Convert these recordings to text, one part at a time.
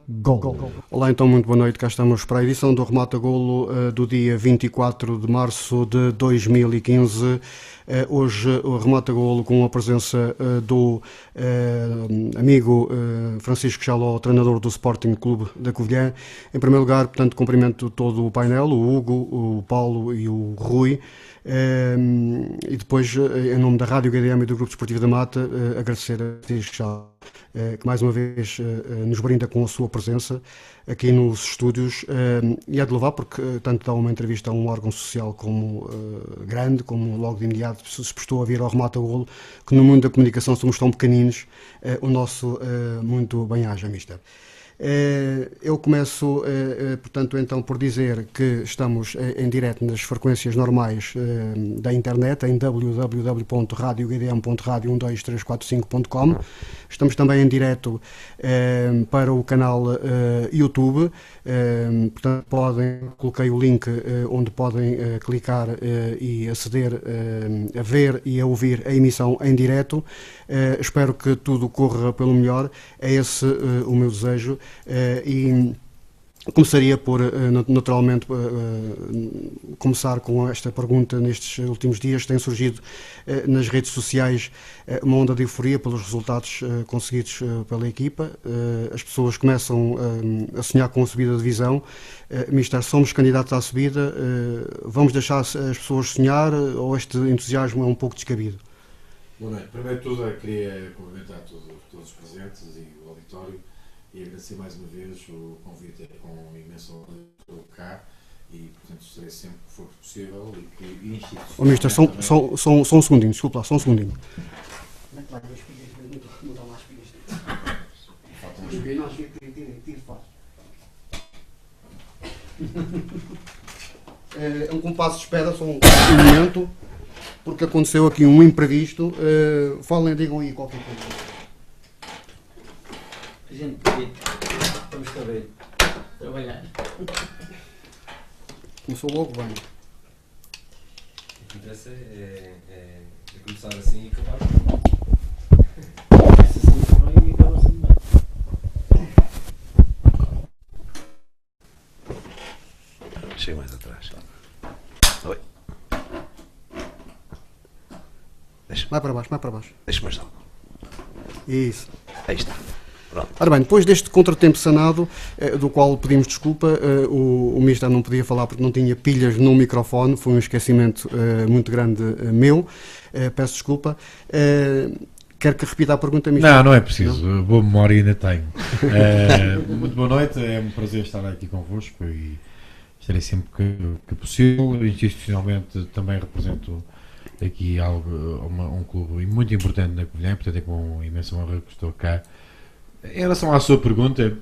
Gol. Olá, então, muito boa noite. Cá estamos para a edição do Remata Golo do dia 24 de março de 2015. Hoje o Remata Golo com a presença do amigo Francisco Jaló, treinador do Sporting Clube da Covilhã. Em primeiro lugar, portanto, cumprimento todo o painel, o Hugo, o Paulo e o Rui. E depois, em nome da Rádio GDM e do Grupo Desportivo da Mata, agradecer a Francisco Jaló, que mais uma vez nos brinda com a sua presença aqui nos estúdios, e é de louvar porque tanto dá uma entrevista a um órgão social como grande, como logo de imediato se prestou a vir ao Remata Golo, que no mundo da comunicação somos tão pequeninos. O nosso muito bem-aja, mister. Eu começo, portanto, então por dizer que estamos em direto nas frequências normais da internet, em www.radiogdm.radio12345.com. Estamos também em direto para o canal YouTube. Portanto, coloquei o link onde podem clicar e aceder a ver e a ouvir a emissão em direto. Espero que tudo corra pelo melhor. É esse o meu desejo. E começaria por, naturalmente, começar com esta pergunta. Nestes últimos dias tem surgido nas redes sociais uma onda de euforia pelos resultados conseguidos pela equipa. As pessoas começam a sonhar com a subida de divisão. Mister, somos candidatos à subida. Vamos deixar as pessoas sonhar ou este entusiasmo é um pouco descabido? Boa noite. Primeiro de tudo, eu queria cumprimentar todos os presentes e o auditório e agradecer mais uma vez o convite com imenso honra de estar cá e, portanto, estarei sempre que for possível e que institucionalmente... Oh, mister, só um segundinho, desculpa lá, só um segundinho. Faltam as espigas. É um compasso de espera, só um momento, porque aconteceu aqui um imprevisto. Falem, digam aí qualquer coisa. A gente vamos saber trabalhar. Começou logo bem. O que interessa é começar assim e acabar. Começa assim bem e acaba assim bem. Chega mais atrás. Oi. Mais para baixo. Deixa-me ajudar. Isso. Aí está. Pronto. Ora bem, depois deste contratempo sanado, do qual pedimos desculpa, o Mister não podia falar porque não tinha pilhas no microfone, foi um esquecimento muito grande meu, peço desculpa. Quer que repita a pergunta, Mister? Não é preciso, não? Boa memória ainda tenho. Muito boa noite, é um prazer estar aqui convosco e estarei sempre que possível. Institucionalmente também represento aqui um clube muito importante na Covilhã, portanto é com imensa honra que estou cá. Em relação à sua pergunta,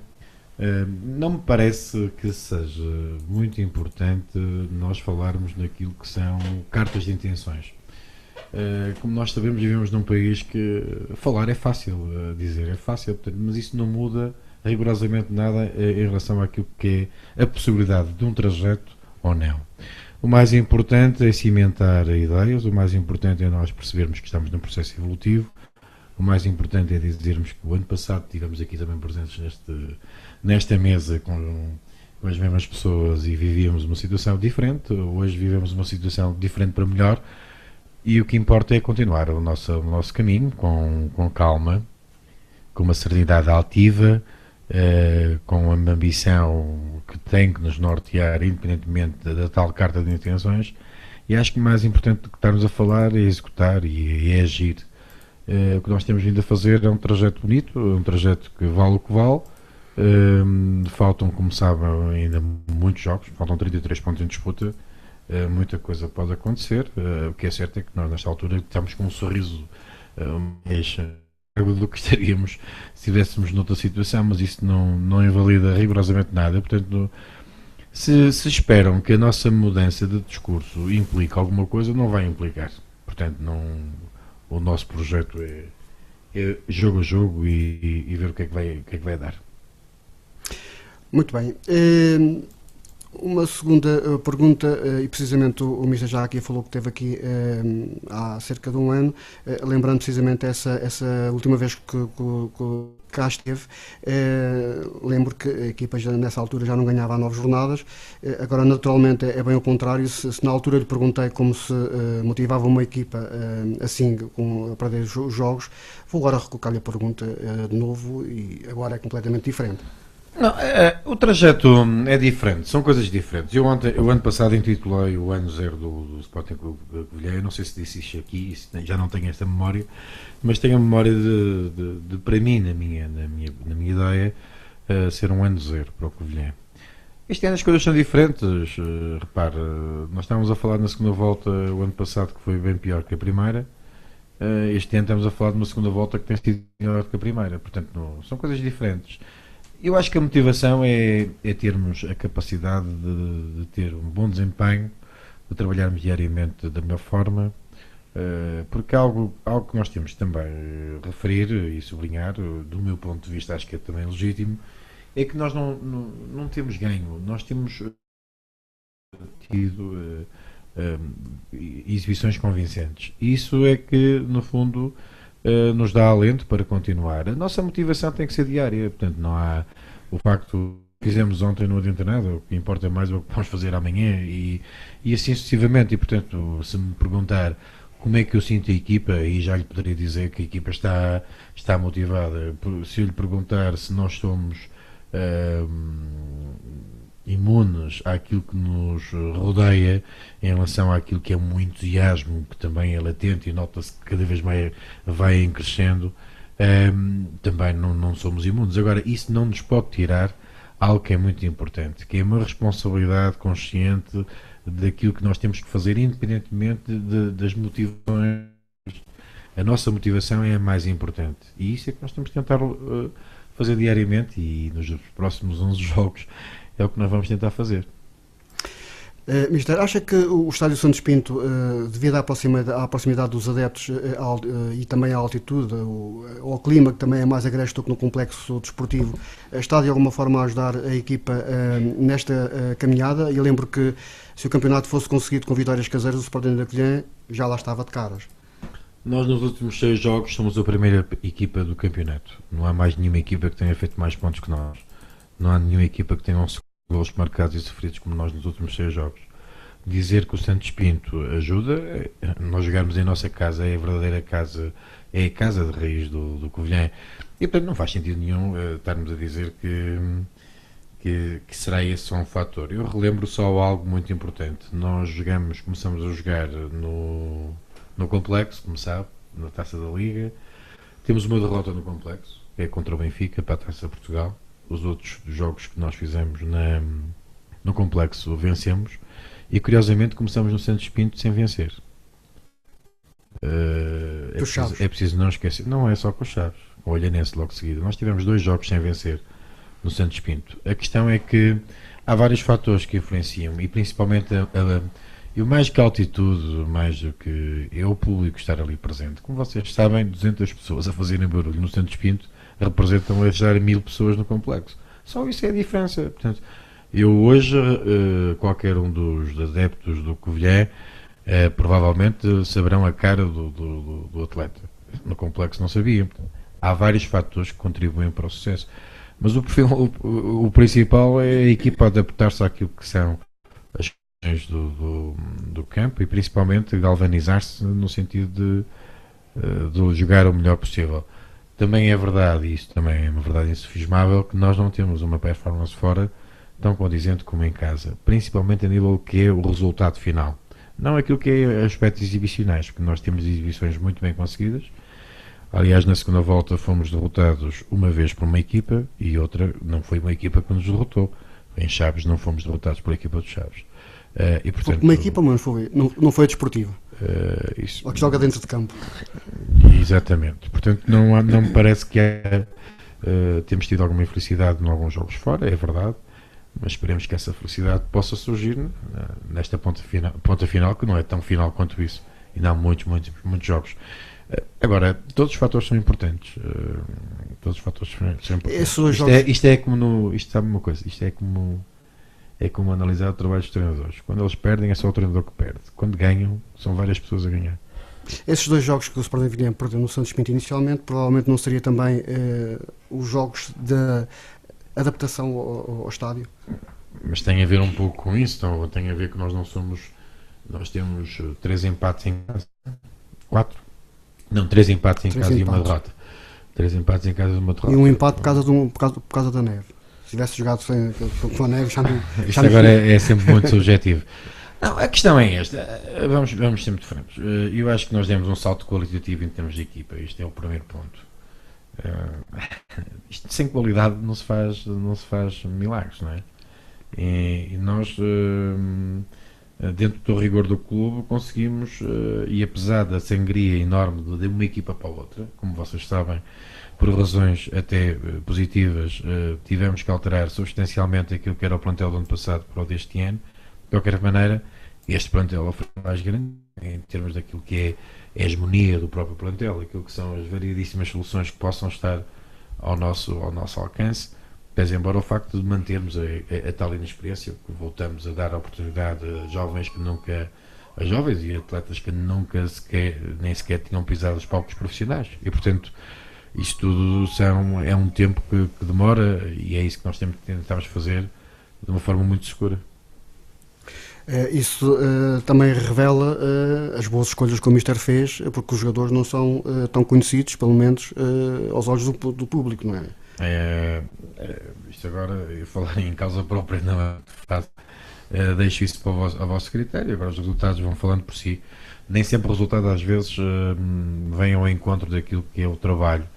não me parece que seja muito importante nós falarmos naquilo que são cartas de intenções. Como nós sabemos, vivemos num país que falar é fácil, dizer é fácil, portanto, mas isso não muda rigorosamente nada em relação àquilo que é a possibilidade de um trajeto ou não. O mais importante é cimentar ideias, o mais importante é nós percebermos que estamos num processo evolutivo. O mais importante é dizermos que o ano passado estivemos aqui também presentes nesta mesa com as mesmas pessoas e vivíamos uma situação diferente. Hoje vivemos uma situação diferente para melhor e o que importa é continuar o nosso caminho com calma, com uma serenidade altiva, com uma ambição que tem que nos nortear independentemente da tal carta de intenções. E acho que o mais importante do que estarmos a falar é executar e é agir. O que nós temos vindo a fazer é um trajeto bonito, um trajeto que vale o que vale. Faltam, como sabem, ainda muitos jogos, faltam 33 pontos em disputa, muita coisa pode acontecer. O que é certo é que nós, nesta altura, estamos com um sorriso mais do que estaríamos se estivéssemos noutra situação, mas isso não invalida rigorosamente nada. Portanto, se esperam que a nossa mudança de discurso implique alguma coisa, não vai implicar. Portanto, o nosso projeto é jogo a jogo e ver o que é que vai dar. Muito bem. Uma segunda pergunta, e precisamente o Mister já aqui falou que esteve aqui há cerca de um ano, lembrando precisamente essa última vez que cá esteve, lembro que a equipa já, nessa altura já não ganhava há 9 jornadas, agora naturalmente é bem o contrário, se na altura lhe perguntei como se motivava uma equipa assim, a perder os jogos, vou agora recolocar-lhe a pergunta de novo e agora é completamente diferente. Não, o trajeto é diferente, são coisas diferentes. Eu ano passado intitulei o ano zero do Sporting Clube de Covilhã. Eu não sei se disse isto aqui, já não tenho esta memória, mas tenho a memória de para mim, na minha ideia, ser um ano zero para o Covilhã. Este ano as coisas são diferentes. Repare, nós estávamos a falar na segunda volta o ano passado que foi bem pior que a primeira. Este ano estamos a falar de uma segunda volta que tem sido melhor que a primeira. Portanto, são coisas diferentes. Eu acho que a motivação é termos a capacidade de ter um bom desempenho, de trabalharmos diariamente da melhor forma, porque algo que nós temos também referir e sublinhar, do meu ponto de vista acho que é também legítimo, é que nós não temos ganho, nós temos tido exibições convincentes. Isso é que, no fundo, nos dá alento para continuar. A nossa motivação tem que ser diária, portanto não há o facto que fizemos ontem não adianta nada, o que importa mais é o que vamos fazer amanhã e assim sucessivamente. E portanto, se me perguntar como é que eu sinto a equipa, e já lhe poderia dizer que a equipa está motivada. Se eu lhe perguntar se nós somos imunes àquilo que nos rodeia em relação àquilo que é um entusiasmo que também é latente e nota-se que cada vez mais vai crescendo, também não somos imunes. Agora, isso não nos pode tirar algo que é muito importante, que é uma responsabilidade consciente daquilo que nós temos que fazer, independentemente das motivações. A nossa motivação é a mais importante e isso é que nós temos que tentar fazer diariamente, e nos próximos 11 jogos é o que nós vamos tentar fazer. Mister, acha que o Estádio Santos Pinto, devido à proximidade dos adeptos e também à altitude, ao clima que também é mais agreste do que no complexo desportivo, está de alguma forma a ajudar a equipa nesta caminhada? E lembro que se o campeonato fosse conseguido com vitórias caseiras, o Sporting da Covilhã já lá estava de caras. Nós nos últimos 6 jogos somos a primeira equipa do campeonato. Não há mais nenhuma equipa que tenha feito mais pontos que nós. Não há nenhuma equipa que tenha 11 golos marcados e sofridos como nós nos últimos 6 jogos. Dizer que o Santos Pinto ajuda, nós jogarmos em nossa casa, é a verdadeira casa, é a casa de raiz do Covilhã. E portanto não faz sentido nenhum estarmos a dizer que será esse só um fator. Eu relembro só algo muito importante. Nós começamos a jogar no Complexo, como sabe, na Taça da Liga. Temos uma derrota no Complexo, que é contra o Benfica, para a Taça de Portugal. Os outros jogos que nós fizemos no Complexo vencemos. E curiosamente começamos no Santos Pinto sem vencer. É preciso não esquecer. Não é só com os Chaves, com o Olhanense logo seguido. Nós tivemos 2 jogos sem vencer no Santos Pinto. A questão é que há vários fatores que influenciam, e principalmente e mais que a altitude, mais do que é o público estar ali presente. Como vocês sabem, 200 pessoas a fazerem barulho no Santos Pinto representam a já 1000 pessoas no complexo. Só isso é a diferença. Portanto, eu hoje, qualquer um dos adeptos do Covilhã, provavelmente saberão a cara do atleta. No complexo não sabiam. Há vários fatores que contribuem para o sucesso. Mas o principal é a equipa adaptar-se àquilo que são as questões do campo e principalmente galvanizar-se no sentido de jogar o melhor possível. Também é verdade, e isso também é uma verdade insufismável, que nós não temos uma performance fora tão condizente como em casa, principalmente a nível que é o resultado final. Não aquilo que é aspectos exibicionais, porque nós temos exibições muito bem conseguidas. Aliás, na segunda volta fomos derrotados uma vez por uma equipa e outra não foi uma equipa que nos derrotou. Em Chaves não fomos derrotados por equipa dos Chaves. E, portanto, uma equipa, mas não foi a desportiva. Isso, ou que joga dentro de campo. Exatamente. Portanto, não me parece que temos tido alguma infelicidade em alguns jogos fora, é verdade, mas esperemos que essa felicidade possa surgir nesta ponta final, que não é tão final quanto isso. Ainda há muitos jogos. Agora, todos os fatores são importantes. Todos os fatores são importantes. Isto é como sabe uma coisa, isto é é como analisar o trabalho dos treinadores. Quando eles perdem, é só o treinador que perde. Quando ganham, são várias pessoas a ganhar. Esses 2 jogos que o Sporting viria perdeu no Santos Pinto inicialmente, provavelmente não seria também os jogos de adaptação ao estádio? Mas tem a ver um pouco com isso, então, tem a ver que nós não somos. Nós temos 3 empates em casa. 4? Não, 3 empates em casa e uma derrota. 3 empates em casa e uma derrota. E um empate por causa da neve. Se tivesse jogado com a neve, já não. Isto agora é sempre muito subjetivo. Não, a questão é esta. Vamos ser muito francos. Eu acho que nós demos um salto qualitativo em termos de equipa. Isto é o primeiro ponto. Isto sem qualidade não se faz milagres, não é? E nós, dentro do rigor do clube, conseguimos, e apesar da sangria enorme de uma equipa para a outra, como vocês sabem, por razões até positivas, tivemos que alterar substancialmente aquilo que era o plantel do ano passado para o deste ano. De qualquer maneira, este plantel foi mais grande em termos daquilo que é a hegemonia do próprio plantel, aquilo que são as variedíssimas soluções que possam estar ao nosso alcance, pese embora o facto de mantermos a tal inexperiência, que voltamos a dar a oportunidade a jovens que nunca, a jovens e atletas que nunca nem sequer tinham pisado os palcos profissionais, e portanto isto tudo é um tempo que demora, e é isso que nós tentamos fazer de uma forma muito segura. Isso também revela as boas escolhas que o Mister fez, porque os jogadores não são tão conhecidos, pelo menos aos olhos do público, não é? Isto agora, eu falar em causa própria não é fácil. Deixo isso a vosso critério. Agora os resultados vão falando por si. Nem sempre o resultado às vezes vem ao encontro daquilo que é o trabalho,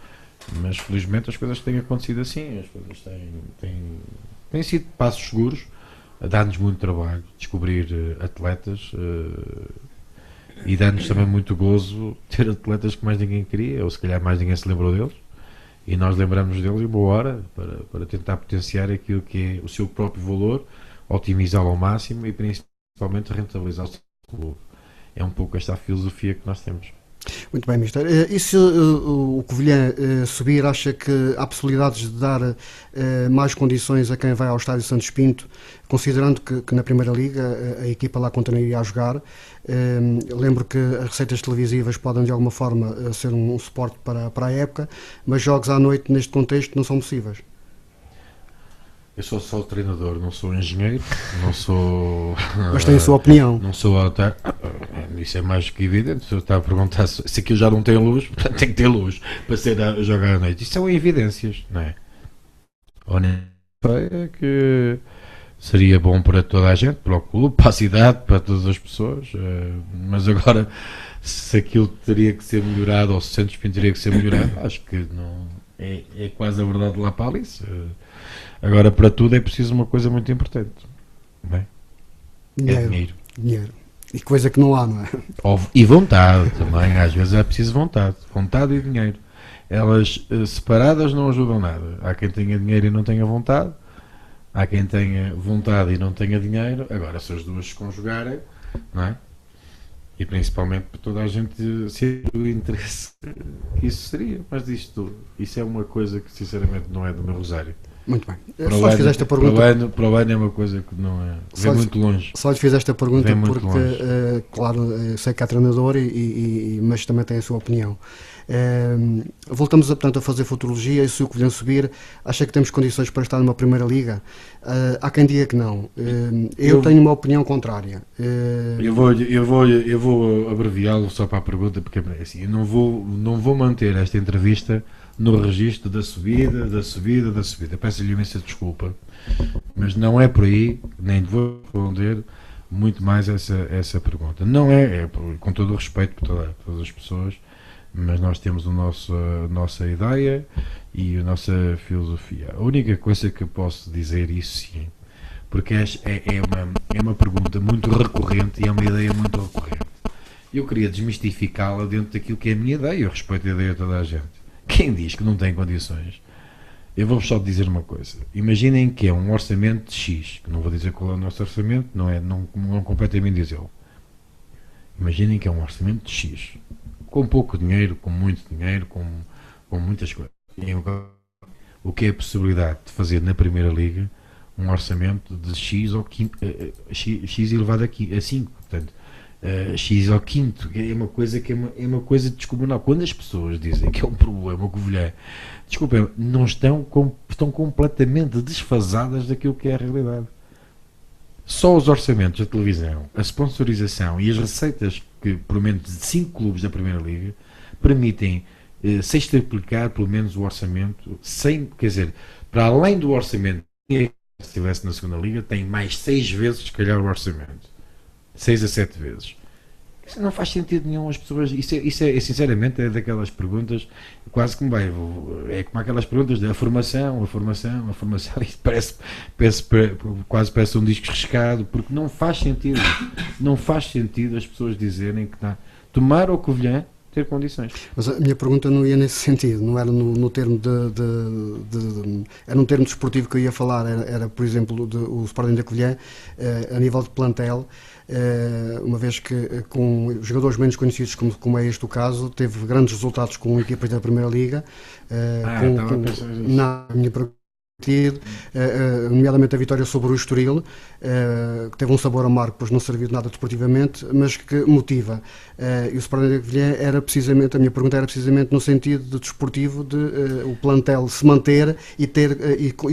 mas felizmente as coisas têm acontecido assim. As coisas têm sido passos seguros. Dá-nos muito trabalho descobrir atletas e dá-nos também muito gozo ter atletas que mais ninguém queria, ou se calhar mais ninguém se lembrou deles, e nós lembramos deles em boa hora para tentar potenciar aquilo que é o seu próprio valor, otimizá-lo ao máximo e principalmente rentabilizar o seu clube. É um pouco esta a filosofia que nós temos. Muito bem, Mister. E se o Covilhã subir, acha que há possibilidades de dar mais condições a quem vai ao Estádio Santos Pinto, considerando que na Primeira Liga a equipa lá continuaria a jogar? Lembro que as receitas televisivas podem de alguma forma ser um suporte para a época, mas jogos à noite neste contexto não são possíveis. Eu sou só treinador, não sou engenheiro, não sou... Mas tem a sua opinião. Não sou autar. Isso é mais que evidente. Se eu estava a perguntar se aquilo já não tem luz, tem que ter luz para ser a jogar à noite. Isso são evidências, não é? É que seria bom para toda a gente, para o clube, para a cidade, para todas as pessoas. Mas agora, se aquilo teria que ser melhorado, ou se o Santos Pinto teria que ser melhorado, acho que não é quase a verdade lá para Alice. Agora, para tudo é preciso uma coisa muito importante, não é? Dinheiro. E coisa que não há, não é? E vontade também, às vezes é preciso vontade e dinheiro. Elas separadas não ajudam nada. Há quem tenha dinheiro e não tenha vontade, há quem tenha vontade e não tenha dinheiro. Agora, se as duas se conjugarem, não é? E principalmente para toda a gente ser o interesse que isso seria, mas isto, isso é uma coisa que sinceramente não é do meu rosário. Muito bem. Só lhe fiz esta pergunta. Para o ano é uma coisa que não é. Vem muito longe. Só lhe fiz esta pergunta porque, claro, sei que há treinador, mas também tem a sua opinião. Voltamos portanto a fazer futurologia. E se o Covilhã subir, acha que temos condições para estar numa Primeira Liga? Há quem diga que não. Eu tenho uma opinião contrária. Eu vou abreviá-lo só para a pergunta, porque assim, eu não vou manter esta entrevista no registro da subida. Peço-lhe imensa desculpa, mas não é por aí, nem vou responder muito mais essa pergunta. Não com todo o respeito por todas as pessoas, mas nós temos a nossa ideia e a nossa filosofia. A única coisa que eu posso dizer, isso sim, porque é uma pergunta muito recorrente e é uma ideia muito recorrente. Eu queria desmistificá-la dentro daquilo que é a minha ideia. Eu respeito a ideia de toda a gente. Quem diz que não tem condições? Eu vou só dizer uma coisa. Imaginem que é um orçamento de X, que não vou dizer qual é o nosso orçamento, não completamente dizê-lo. Imaginem que é um orçamento de X, com pouco dinheiro, com muito dinheiro, com muitas coisas. E o que é a possibilidade de fazer na Primeira Liga um orçamento de X, X elevado a 5, portanto, X ao quinto, é uma coisa que é uma coisa descomunal. Quando as pessoas dizem que é um problema, o Covilhã, desculpem, não estão completamente desfasadas daquilo que é a realidade. Só os orçamentos da televisão, a sponsorização e as receitas que, pelo menos, de 5 clubes da Primeira Liga permitem sextuplicar, pelo menos, o orçamento, quer dizer, para além do orçamento que estivesse na Segunda Liga, tem mais 6 vezes, se calhar, o orçamento. 6 a 7 vezes. Isso não faz sentido nenhum. As pessoas, isso é sinceramente, é daquelas perguntas, quase que me vai, é como aquelas perguntas da formação, isso quase parece um disco riscado, porque não faz sentido as pessoas dizerem que tomar o Covilhã ter condições. Mas a minha pergunta não ia nesse sentido, não era no termo era um termo desportivo que eu ia falar, era por exemplo, o Sporting da Covilhã, a nível de plantel, uma vez que com jogadores menos conhecidos, como é este o caso, teve grandes resultados com equipas da Primeira Liga, na minha pergunta, nomeadamente a vitória sobre o Estoril, que teve um sabor amargo, pois não serviu de nada desportivamente, mas que motiva. E o Sporting da Covilhã era precisamente, a minha pergunta era precisamente no sentido de desportivo, de o plantel se manter e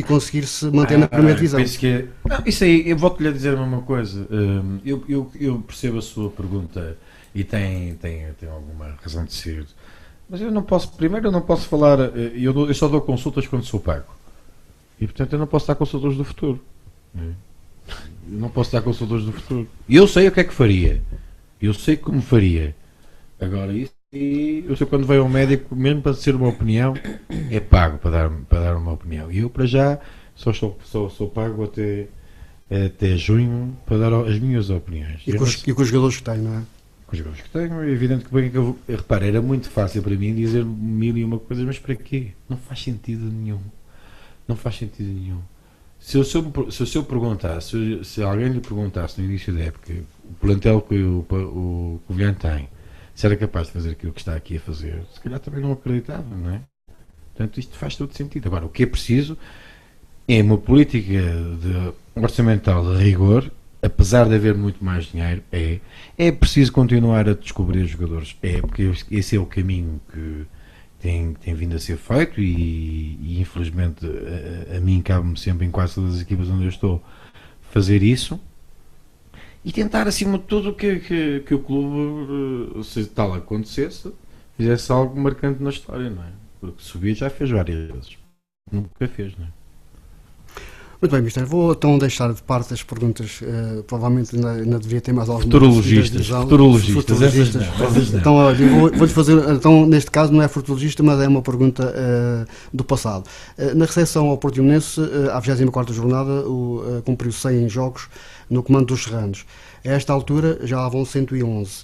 conseguir se manter na primeira divisão. Penso que isso aí, eu volto-lhe a dizer uma coisa. Eu percebo a sua pergunta e tem alguma razão de ser, mas eu não posso falar, eu só dou consultas quando sou pago. E portanto eu não posso dar consultores do futuro. Eu não posso dar consultores do futuro. E eu sei o que é que faria. Eu sei como faria. Agora, isso, eu sei quando veio um médico, mesmo para ser uma opinião, é pago para dar uma opinião. E eu, para já, só sou pago até junho para dar as minhas opiniões. E com os jogadores que tenho, não é? Com os jogadores que tenho, é evidente que bem que eu repare, era muito fácil para mim dizer 1001 coisas, mas para quê? Não faz sentido nenhum. Não faz sentido nenhum. Se alguém lhe perguntasse no início da época o plantel que o Covilhã tem, se era capaz de fazer aquilo que está aqui a fazer, se calhar também não acreditava, não é? Portanto, isto faz todo sentido. Agora, o que é preciso é uma política orçamental de rigor, apesar de haver muito mais dinheiro, é preciso continuar a descobrir jogadores, porque esse é o caminho que tem vindo a ser feito e infelizmente a mim cabe-me sempre em quase todas as equipas onde eu estou fazer isso e tentar acima de tudo que o clube, se tal acontecesse, fizesse algo marcante na história, não é? Porque subir já fez várias vezes, nunca fez, não é? Muito bem, Mister. Vou então deixar de parte as perguntas, provavelmente ainda devia ter mais algumas. Futurologistas. Essas não. Então, olha, vou-lhe fazer, então, neste caso não é futurologista, mas é uma pergunta do passado. Na recepção ao Portimonense, à 24ª jornada, cumpriu 100 jogos no comando dos Serranos. A esta altura já lá vão 111.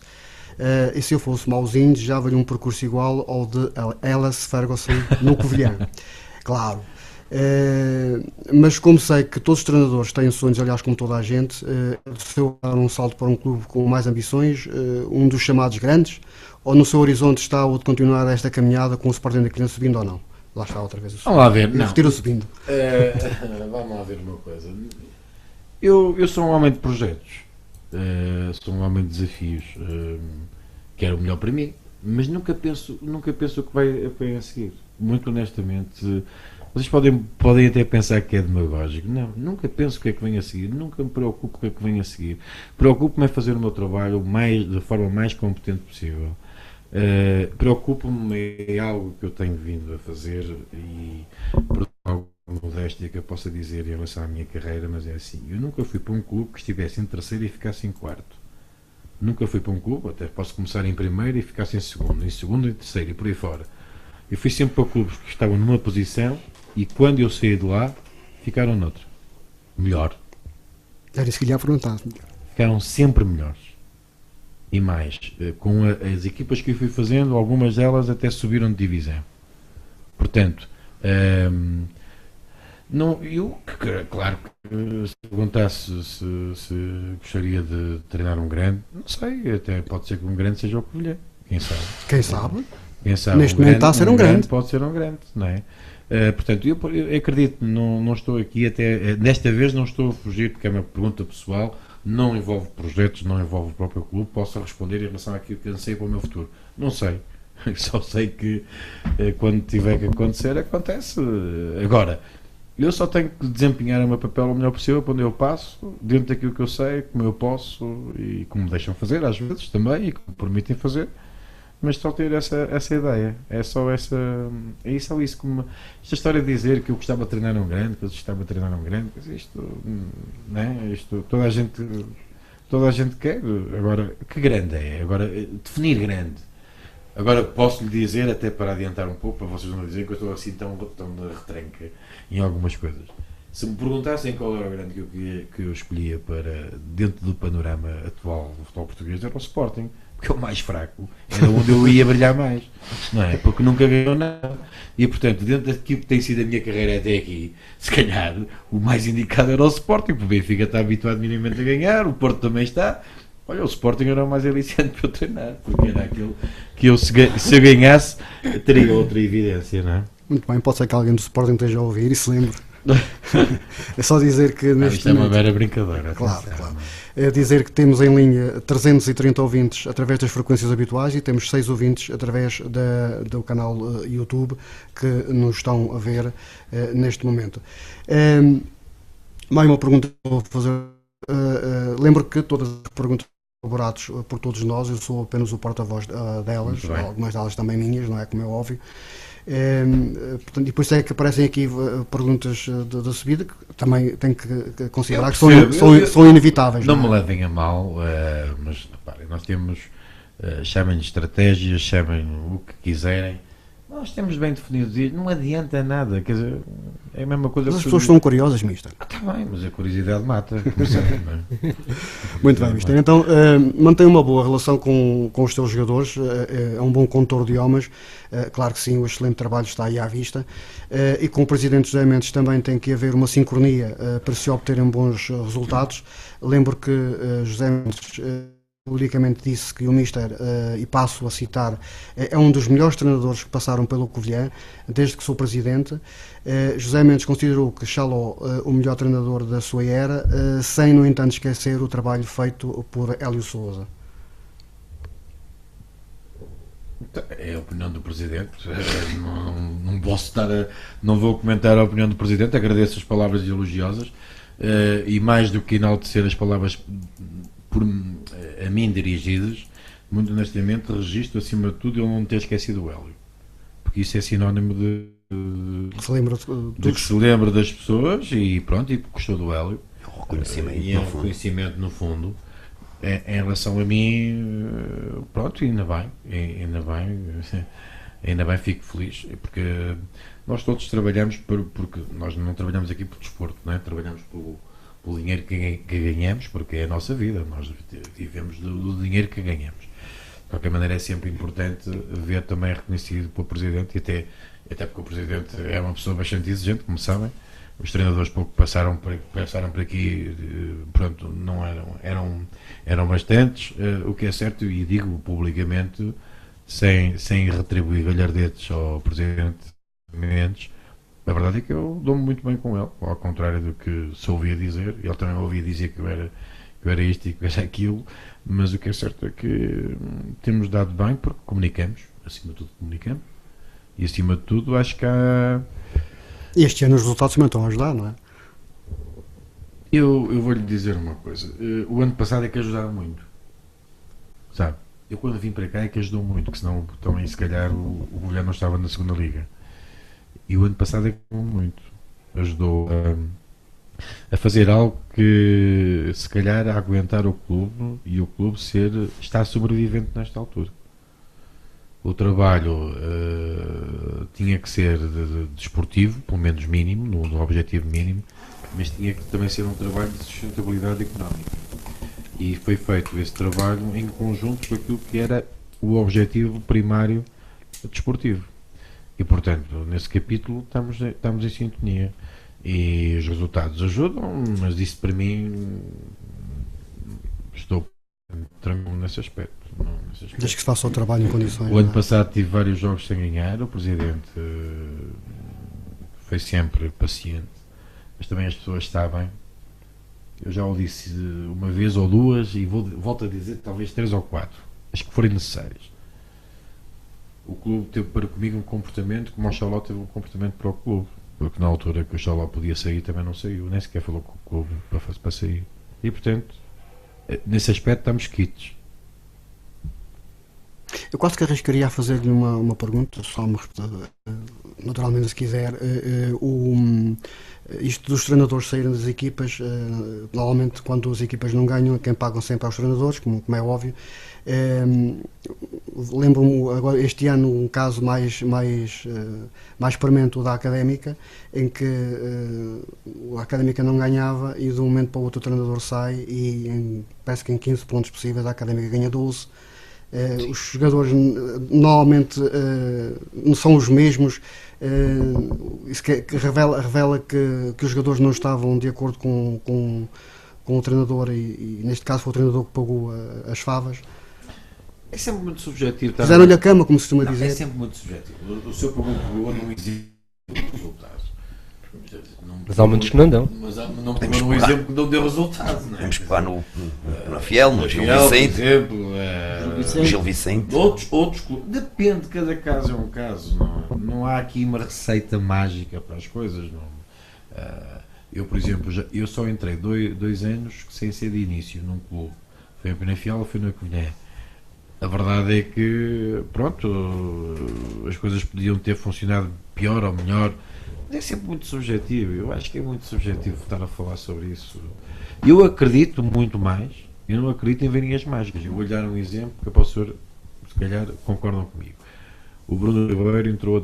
E se eu fosse mauzinho, já valia um percurso igual ao de Ellis Ferguson no Covilhã. Claro. Mas como sei que todos os treinadores têm sonhos, aliás, como toda a gente, se eu dar um salto para um clube com mais ambições, um dos chamados grandes, ou no seu horizonte está o de continuar esta caminhada com o Sporting da Criança subindo ou não? Lá está outra vez. Vamos lá ver, não. Retiro subindo. Vamos lá ver uma coisa. Eu sou um homem de projetos, sou um homem de desafios, quero o melhor para mim, mas nunca penso o que vai a seguir. Muito honestamente. Vocês podem até pensar que é demagógico. Não, nunca penso o que é que vem a seguir, nunca me preocupo com o que é que vem a seguir. Preocupo-me a fazer o meu trabalho da forma mais competente possível. Preocupo-me é algo que eu tenho vindo a fazer e por alguma modéstia que eu possa dizer em relação à minha carreira, mas é assim, eu nunca fui para um clube que estivesse em terceiro e ficasse em quarto. Nunca fui para um clube, até posso começar em primeiro e ficasse em segundo e terceiro e por aí fora. Eu fui sempre para clubes que estavam numa posição e quando eu saí de lá, ficaram noutra. Melhor. Era isso que lhe ia perguntar. Ficaram sempre melhores. E mais, com as equipas que eu fui fazendo, algumas delas até subiram de divisão. Portanto, claro que se perguntasse se gostaria de treinar um grande, não sei, até pode ser que um grande seja o Covilhã. Quem sabe? Quem sabe? pensar Neste momento está a ser um grande. pode ser um grande, não é? Portanto, eu acredito, não estou aqui até, desta vez não estou a fugir, porque é uma pergunta pessoal, não envolve projetos, não envolve o próprio clube, posso responder em relação àquilo que anseio para o meu futuro. Não sei, só sei que quando tiver que acontecer, acontece. Agora, eu só tenho que desempenhar o meu papel o melhor possível quando eu passo, dentro daquilo que eu sei, como eu posso e como me deixam fazer, às vezes também, e como me permitem fazer. Mas só ter essa ideia, é só isso. Como esta história de dizer que eu gostava de treinar um grande, que eu gostava de treinar um grande, isto toda a gente quer. Agora, que grande é? Agora, definir grande. Agora, posso lhe dizer, até para adiantar um pouco, para vocês não dizerem que eu estou assim tão de retranca em algumas coisas. Se me perguntassem qual era o grande que eu escolhia para dentro do panorama atual do futebol português, era o Sporting. Porque é o mais fraco, era onde eu ia brilhar mais, não é? Porque nunca ganhou nada. E portanto, dentro daquilo que tem sido a minha carreira até aqui, se calhar o mais indicado era o Sporting, porque o Benfica está habituado minimamente a ganhar, o Porto também está. Olha, o Sporting era o mais aliciante para eu treinar, porque era aquilo que eu, se eu ganhasse, teria outra evidência, não é? Muito bem, pode ser que alguém do Sporting esteja a ouvir e se lembre. É só dizer que neste isto é uma mera brincadeira. Claro. É dizer que temos em linha 330 ouvintes através das frequências habituais e temos 6 ouvintes através do canal YouTube que nos estão a ver neste momento. Mais uma pergunta que vou fazer. Lembro que todas as perguntas elaboradas por todos nós, eu sou apenas o porta-voz delas, algumas delas também minhas, não é, como é óbvio. Portanto, e depois é que aparecem aqui perguntas da subida que também tenho que considerar que são inevitáveis. Não me levem a mal, mas reparem, nós temos, chamem de estratégias, chamem o que quiserem, nós temos bem definido e não adianta nada, quer dizer, é a mesma coisa. Mas as pessoas estão curiosas, mister. Está bem, mas a curiosidade mata. Muito bem, mister. Então, mantém uma boa relação com os teus jogadores, é um bom condutor de homens, claro que sim, o excelente trabalho está aí à vista, e com o Presidente José Mendes também tem que haver uma sincronia para se obterem bons resultados. Lembro que José Mendes publicamente disse que o Mister, e passo a citar, é um dos melhores treinadores que passaram pelo Covilhã desde que sou presidente. José Mendes considerou que Chaló o melhor treinador da sua era, sem no entanto esquecer o trabalho feito por Hélio Sousa. É a opinião do Presidente, não posso não vou comentar a opinião do Presidente, agradeço as palavras elogiosas, e mais do que enaltecer as palavras por a mim dirigidas, muito honestamente registro acima de tudo ele não ter esquecido o Hélio, porque isso é sinónimo de que se lembra das pessoas e pronto, e gostou do Hélio, e é um reconhecimento no fundo. Em relação a mim, pronto, ainda bem, fico feliz, porque nós todos trabalhamos porque nós não trabalhamos aqui por desporto, não é? Trabalhamos pelo dinheiro que ganhamos, porque é a nossa vida, nós vivemos do dinheiro que ganhamos. De qualquer maneira, é sempre importante ver também reconhecido pelo Presidente, e até porque o Presidente é uma pessoa bastante exigente, como sabem. Os treinadores pouco passaram por aqui, pronto, não eram bastantes, o que é certo, e digo publicamente, sem retribuir galhardetes ao Presidente Mendes, a verdade é que eu dou-me muito bem com ele, ao contrário do que se ouvia dizer. Ele também ouvia dizer que eu era isto e que eu era aquilo, mas o que é certo é que temos dado bem porque comunicamos, acima de tudo comunicamos, e acima de tudo acho que há... E este ano os resultados também estão a ajudar, não é? Eu vou-lhe dizer uma coisa, o ano passado é que ajudaram muito, sabe? Eu quando vim para cá é que ajudou muito, porque senão também se calhar o Covilhã não estava na segunda liga. E o ano passado é que ajudou a fazer algo que se calhar a aguentar o clube e o clube está sobrevivente nesta altura. O trabalho tinha que ser desportivo, pelo menos mínimo, no objetivo mínimo, mas tinha que também ser um trabalho de sustentabilidade económica. E foi feito esse trabalho em conjunto com aquilo que era o objetivo primário desportivo. E, portanto, nesse capítulo estamos em sintonia. E os resultados ajudam, mas isso para mim estou tranquilo nesse aspecto. nesse aspecto. Desde que se faça o trabalho em condições. O ano não é? passado tive vários jogos sem ganhar, o presidente foi sempre paciente, mas também as pessoas sabem. Eu já o disse uma vez ou duas e volto a dizer talvez 3 ou 4, as que forem necessárias. O clube teve para comigo um comportamento como o Xaló teve um comportamento para o clube, porque na altura que o Xaló podia sair também não saiu, nem sequer falou com o clube para sair. E portanto, nesse aspecto estamos quites. Eu quase que arriscaria a fazer-lhe uma pergunta, só me naturalmente se quiser. Isto dos treinadores saírem das equipas, normalmente quando as equipas não ganham, quem pagam sempre aos treinadores, como é óbvio. Lembro-me agora este ano um caso mais premente, o da Académica, em que a Académica não ganhava e de um momento para o outro o treinador sai e parece que em 15 pontos possíveis a Académica ganha 12. Os jogadores normalmente não são os mesmos. Isso que revela que os jogadores não estavam de acordo com o treinador e neste caso foi o treinador que pagou as favas. É sempre muito subjetivo. Fizeram-lhe a cama, como se costuma dizer. É sempre muito subjetivo. O seu pagou não existe resultados. Mas há muitos que não dão. Mas não temos um exemplo que não deu resultado. Não é? Temos que pegar na Fiel, no Gil Por Vicente. exemplo, Gil Vicente. outros clubes. Depende, cada caso é um caso. Não há aqui uma receita mágica para as coisas. Não. Eu, por exemplo, eu só entrei 2 anos sem ser de início num clube. Foi na Fiel ou foi na Covilhã. A verdade é que, pronto, as coisas podiam ter funcionado pior ou melhor. É sempre muito subjetivo. Eu acho que é muito subjetivo estar a falar sobre isso. Eu acredito muito mais. Eu não acredito em varinhas mágicas. Eu vou lhe dar um exemplo que a professora, se calhar, concordam comigo. O Bruno Ribeiro entrou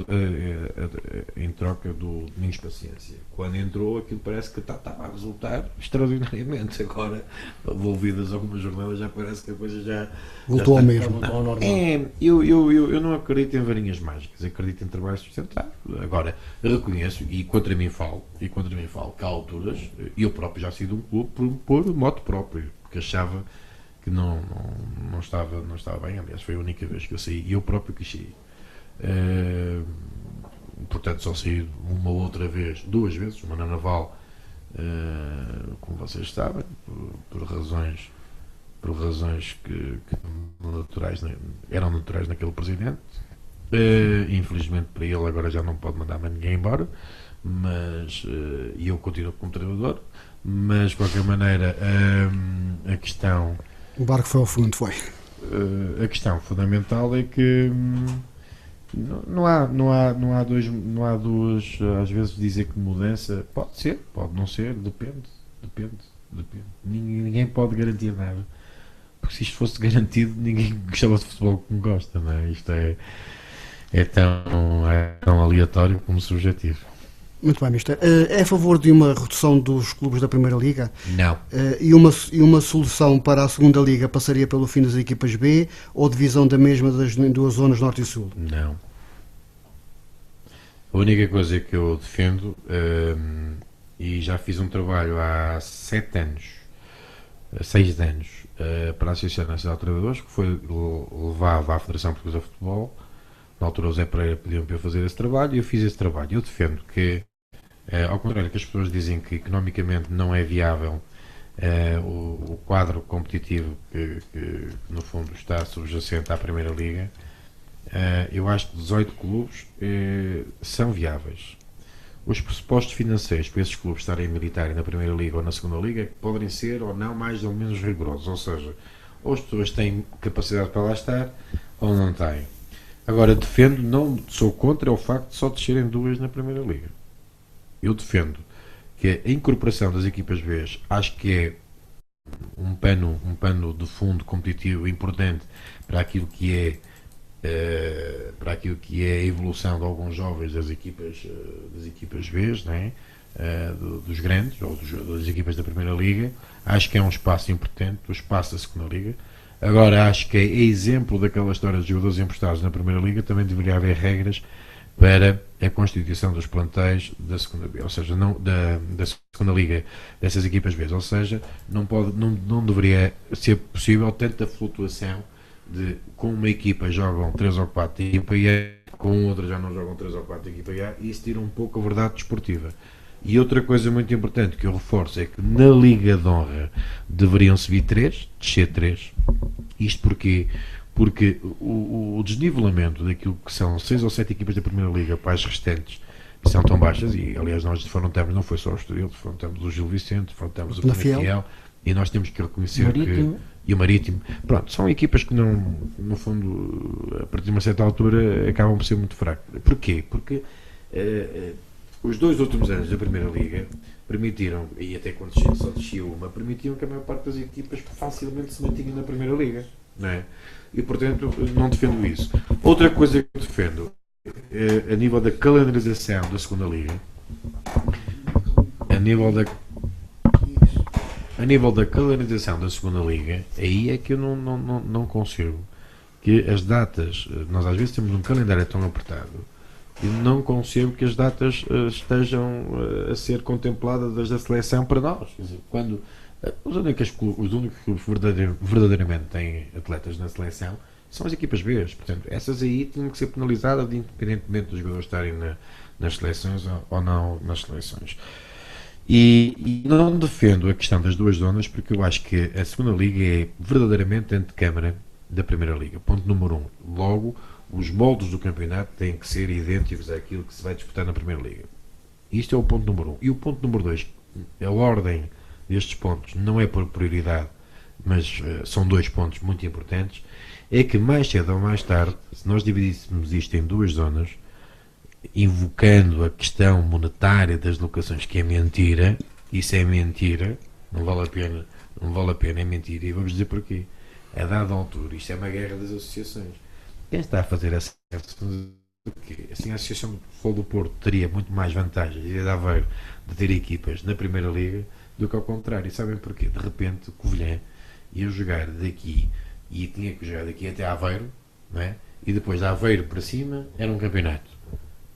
em troca do Domingos Paciência. Quando entrou, aquilo parece que estava a resultar extraordinariamente. Agora, envolvidas algumas jornadas, já parece que a coisa já Voltou ao mesmo. Eu não acredito em varinhas mágicas. Acredito em trabalho sustentável. Agora, reconheço, e contra mim falo, que há alturas, eu próprio já saí de um clube por moto próprio, porque achava que não estava bem. Aliás, foi a única vez que eu saí, e eu próprio quis sair. Portanto, só saí uma outra vez, 2 vezes, uma na Naval, como vocês sabem, por razões que eram naturais naquele presidente. Infelizmente para ele agora já não pode mandar mais ninguém embora, mas eu continuo como treinador. Mas de qualquer maneira, a questão, O barco foi ao fundo, foi. a questão fundamental é que não há duas, às vezes dizer que mudança pode ser, pode não ser, depende. Ninguém pode garantir nada, porque se isto fosse garantido, ninguém gostava de futebol como gosta, não é? Isto é tão aleatório como subjetivo. Muito bem, mister. É a favor de uma redução dos clubes da Primeira Liga? Não. E uma solução para a Segunda Liga passaria pelo fim das equipas B ou divisão da mesma das duas zonas Norte e Sul? Não. A única coisa que eu defendo, e já fiz um trabalho há 6 anos, para a Associação Nacional de Treinadores, que foi levado à Federação Portuguesa de Futebol. Na altura o Zé Pereira pediu-me para eu fazer esse trabalho e eu fiz esse trabalho. Eu defendo que, ao contrário que as pessoas dizem que economicamente não é viável o quadro competitivo que no fundo está subjacente à Primeira Liga, eu acho que 18 clubes são viáveis. Os pressupostos financeiros para esses clubes estarem a militarem na Primeira Liga ou na Segunda Liga podem ser ou não mais ou menos rigorosos, ou seja, ou as pessoas têm capacidade para lá estar ou não têm. Agora, defendo, não sou contra o facto de só descerem 2 na Primeira Liga. Eu defendo que a incorporação das equipas B, acho que é um pano de fundo competitivo importante para aquilo que é a evolução de alguns jovens das equipas B, não é? Dos grandes ou das equipas da Primeira Liga. Acho que é um espaço importante, o espaço da Segunda Liga. Agora, acho que é exemplo daquela história de jogadores emprestados na Primeira Liga. Também deveria haver regras para a constituição dos plantéis da Segunda B, ou seja, não da Segunda Liga, dessas equipas B, ou seja, não deveria ser possível tanta flutuação com uma equipa jogam 3 ou 4 de equipa A, com outra já não jogam 3 ou 4 de equipa A, e isso tira um pouco a verdade desportiva. E outra coisa muito importante que eu reforço é que na Liga de Honra deveriam subir 3, descer 3. Isto porquê? Porque o desnivelamento daquilo que são 6 ou 7 equipas da Primeira Liga para as restantes são tão baixas, e aliás nós defrontamos, não foi só o Estoril, defrontamos o Gil Vicente, defrontamos o Penafiel, e nós temos que reconhecer que... E o Marítimo. Pronto, são equipas que não, no fundo, a partir de uma certa altura, acabam por ser muito fracas. Porquê? Porque os 2 últimos anos da Primeira Liga permitiram, e até quando só descia uma, permitiam que a maior parte das equipas facilmente se mantinham na Primeira Liga. Não é? E, portanto, não defendo isso. Outra coisa que eu defendo, a nível da calendarização da Segunda Liga, a nível da calendarização da Segunda Liga, aí é que eu não consigo. Que as datas, nós às vezes temos um calendário tão apertado, e não consigo que as datas estejam a ser contempladas desde a seleção para nós. Quer dizer, quando os únicos clubes verdadeiramente têm atletas na seleção são as equipas B. Portanto, essas aí tinham que ser penalizadas independentemente dos jogadores estarem nas seleções ou não nas seleções. E não defendo a questão das 2 zonas, porque eu acho que a Segunda Liga é verdadeiramente antecâmara da Primeira Liga. Ponto número 1. Logo, os moldes do campeonato têm que ser idênticos àquilo que se vai disputar na Primeira Liga. Isto é o ponto número 1. E o ponto número 2, a ordem destes pontos não é por prioridade, mas são 2 pontos muito importantes, é que mais cedo ou mais tarde, se nós dividíssemos isto em 2 zonas, invocando a questão monetária das locações, que é mentira, isso é mentira, não vale a pena, é mentira, e vamos dizer porquê. A dada altura, isto é uma guerra das associações. Quem está a fazer essa assim, a Associação de Futebol do Porto teria muito mais vantagens de Aveiro de ter equipas na Primeira Liga do que ao contrário. E sabem porquê? De repente o Covilhã ia jogar daqui e tinha que jogar daqui até Aveiro, não é? E depois de Aveiro para cima era um campeonato.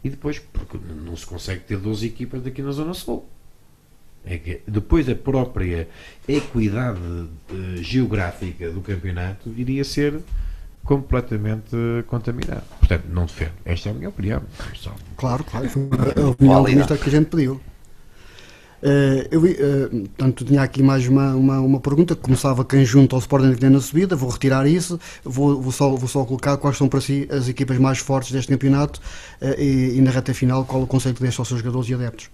E depois, porque não se consegue ter 12 equipas daqui na Zona Sul. É que depois a própria equidade geográfica do campeonato iria ser completamente contaminada. Portanto, não defendo. Esta é a minha opinião. Claro, foi a opinião mista que a gente pediu. Portanto, tinha aqui mais uma pergunta que começava quem junta ao Sporting que tem na subida. Vou retirar isso, vou só colocar quais são para si as equipas mais fortes deste campeonato, e na reta final qual o conselho que deixa aos seus jogadores e adeptos.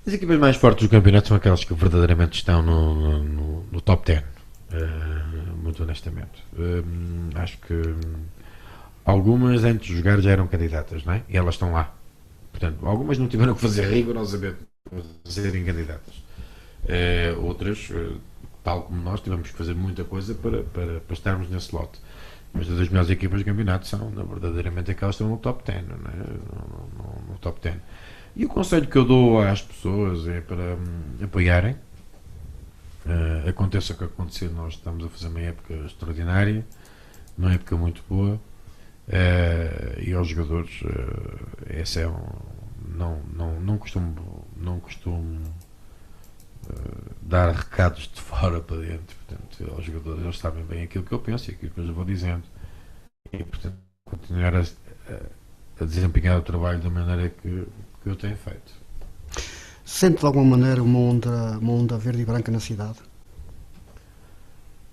As equipas mais fortes do campeonato são aquelas que verdadeiramente estão no top 10, muito honestamente. Acho que algumas antes de jogar já eram candidatas, não é? E elas estão lá. Portanto, algumas não tiveram que fazer rigorosamente serem candidatas. Outras, tal como nós, tivemos que fazer muita coisa para estarmos nesse lote. Mas as melhores equipas do campeonato são verdadeiramente aquelas que estão no top 10, não é? No top 10. E o conselho que eu dou às pessoas é para apoiarem. Aconteça o que acontecer, nós estamos a fazer uma época extraordinária, uma época muito boa. E aos jogadores, esse é não costumo dar recados de fora para dentro. Portanto, aos jogadores, eles sabem bem aquilo que eu penso e aquilo que eu vou dizendo, e portanto continuar a desempenhar o trabalho da maneira que eu tenho feito. Sente de alguma maneira uma onda verde e branca na cidade?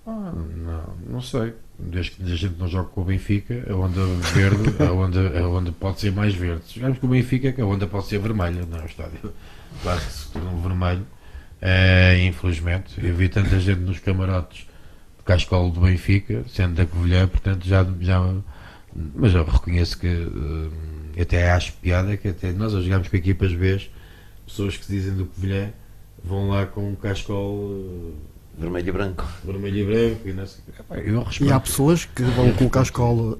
Não sei. Desde que a gente não joga com o Benfica, a onda verde, a onda pode ser mais verde. Se jogarmos com o Benfica, a onda pode ser vermelha, não é? O estádio quase que se torna vermelho. Infelizmente, eu vi tanta gente nos camarotes de Cascolo do Benfica, sendo da Covilhã, portanto já mas eu reconheço que até acho piada que até nós jogamos com equipas B, pessoas que se dizem do Covilhã vão lá com um Cascolo vermelho e branco. E não sei. Eu respeito. E há pessoas que vão com o cascolo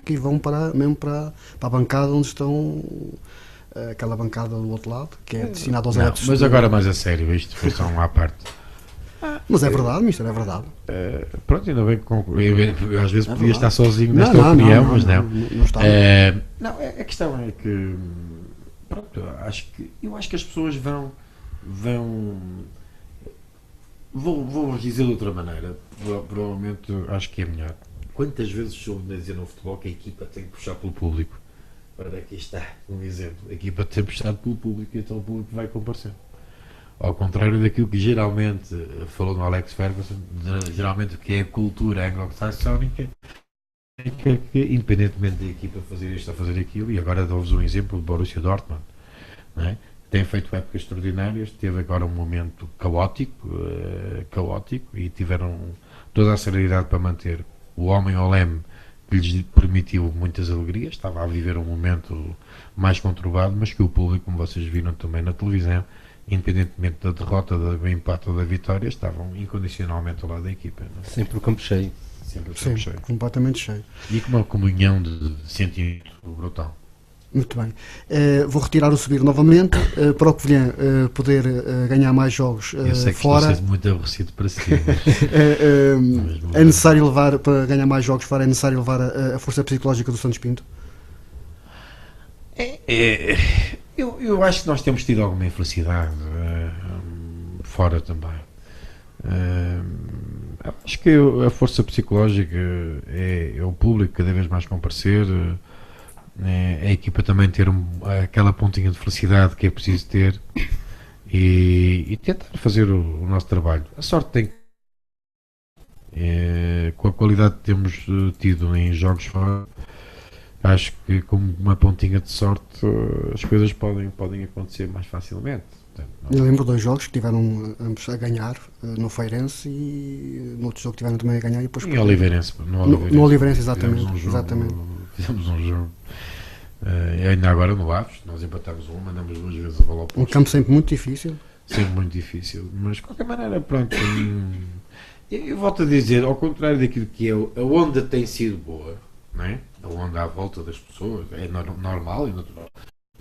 que vão mesmo para a bancada onde estão, aquela bancada do outro lado, que é destinada aos adeptos. Mas agora mais a sério, isto foi só uma à parte. Mas é verdade, mister, é verdade. Pronto, ainda bem que eu às vezes podia estar sozinho nesta opinião, mas não. Não está. A questão é que pronto, eu acho que as pessoas vão Vou dizer de outra maneira, provavelmente acho que é melhor. Quantas vezes soube dizer no futebol que a equipa tem que puxar pelo público? Ora, aqui está um exemplo. A equipa tem puxado pelo público, então o público vai comparecer. Ao contrário daquilo que geralmente falou no Alex Ferguson, geralmente o que é a cultura anglo-saxónica, é que independentemente da equipa fazer isto ou fazer aquilo, e agora dou-vos um exemplo do Borussia Dortmund, não é? Tem feito épocas extraordinárias, teve agora um momento caótico e tiveram toda a serenidade para manter o homem ao leme que lhes permitiu muitas alegrias. Estava a viver um momento mais conturbado, mas que o público, como vocês viram também na televisão, independentemente da derrota, do empate ou da vitória, estavam incondicionalmente ao lado da equipa. Não é? Sempre o campo cheio. Sempre Sim, cheio. completamente cheio. E com uma comunhão de sentimento brutal. Muito bem. Vou retirar o subir novamente para o Covilhã poder ganhar mais jogos Eu sei que fora. estou a ser muito aborrecido para si. É necessário levar, para ganhar mais jogos fora, é necessário levar a força psicológica do Santos Pinto? Eu acho que nós temos tido alguma infelicidade fora também. Acho que a força psicológica é o público cada vez mais comparecer, a equipa também ter aquela pontinha de felicidade que é preciso ter e tentar fazer o nosso trabalho. A sorte tem com a qualidade que temos tido em jogos fora, acho que com uma pontinha de sorte as coisas podem acontecer mais facilmente. Portanto, Eu lembro 2 jogos que tiveram ambos a ganhar, no Feirense e no outro jogo tiveram também a ganhar e depois em Oliveirense, no Oliveirense, exatamente. Fizemos um jogo ainda agora no Aves, nós empatámos mandamos 2 vezes a bola ao posto. Um campo sempre muito difícil. Sempre muito difícil, mas de qualquer maneira, pronto. Eu volto a dizer, ao contrário daquilo que é, a onda tem sido boa, não é? A onda à volta das pessoas é normal e natural.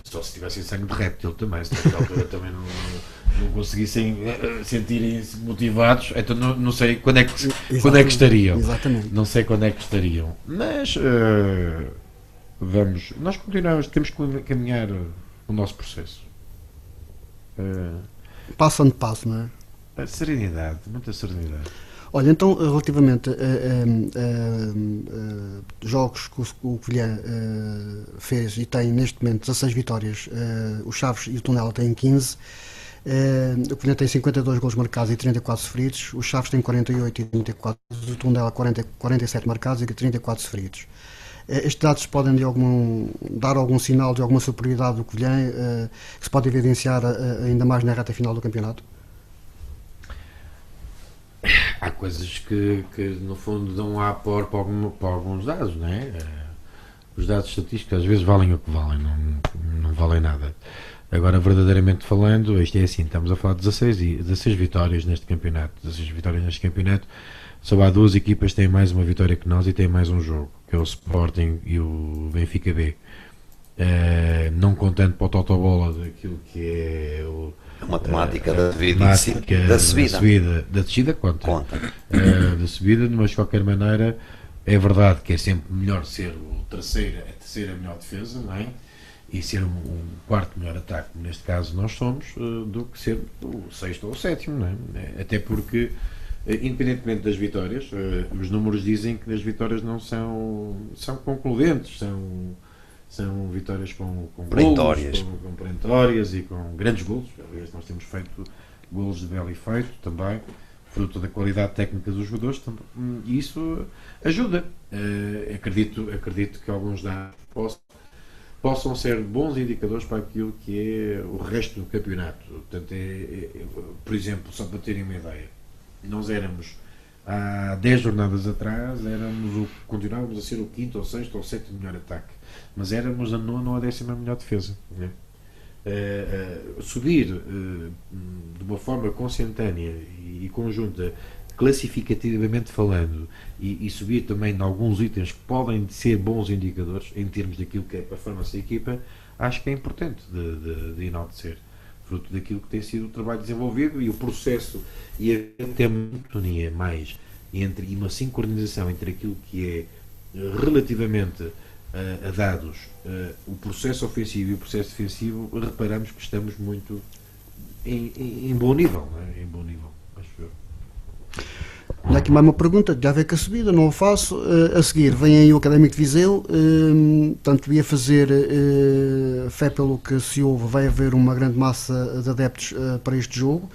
Só se tivessem sangue de réptil também, se naquela altura também não conseguissem sentirem-se motivados, então não sei quando é que estariam. Exatamente. Não sei quando é que estariam. Mas nós continuamos, temos que caminhar o nosso processo. Passo ante passo, não é? Serenidade, muita serenidade. Olha, então, relativamente a jogos que o Covilhã fez e tem neste momento 16 vitórias, o Chaves e o Tondela têm 15, o Covilhã tem 52 golos marcados e 34 sofridos, o Chaves tem 48 e 34, o Tondela 47 marcados e 34 sofridos. Estes dados podem dar algum sinal de alguma superioridade do Covilhã que se pode evidenciar ainda mais na reta final do campeonato? Há coisas que no fundo dão a apor para alguns dados, não é? Os dados estatísticos às vezes valem o que valem, não valem nada. Agora, verdadeiramente falando, isto é assim, estamos a falar de 16 vitórias neste campeonato. 16 vitórias neste campeonato, só há 2 equipas que têm mais uma vitória que nós e têm mais um jogo, que é o Sporting e o Benfica B. Não contando para o Totobola daquilo que é A matemática da subida. Da descida conta. Da subida, mas de qualquer maneira é verdade que é sempre melhor ser a terceira melhor defesa, não é? E ser um quarto melhor ataque, neste caso nós somos, do que ser o 6º ou o 7º, não é? Até porque, independentemente das vitórias, os números dizem que as vitórias não são concludentes, são vitórias com perentórias. Golos, com perentórias e com grandes golos. Aliás, nós temos feito golos de belo efeito também, fruto da qualidade técnica dos jogadores, e isso ajuda. Acredito que alguns dados possam ser bons indicadores para aquilo que é o resto do campeonato. Portanto, por exemplo, só para terem uma ideia, nós éramos há 10 jornadas atrás, continuávamos a ser o 5º ou 6º ou 7º melhor ataque, mas éramos a 9ª ou a 10ª melhor defesa, né? Subir de uma forma consentânea e conjunta, classificativamente falando, e subir também em alguns itens que podem ser bons indicadores em termos daquilo que é a performance da equipa, acho que é importante de enaltecer, fruto daquilo que tem sido o trabalho desenvolvido e o processo, e até uma sintonia mais e uma sincronização entre aquilo que é relativamente a dados, o processo ofensivo e o processo defensivo. Reparamos que estamos muito em bom nível, não é? Em bom nível, acho eu. Olha aqui mais uma pergunta, já veio com a subida, não o faço. A seguir, vem aí o Académico de Viseu, portanto, ia fazer fé pelo que se ouve, vai haver uma grande massa de adeptos para este jogo.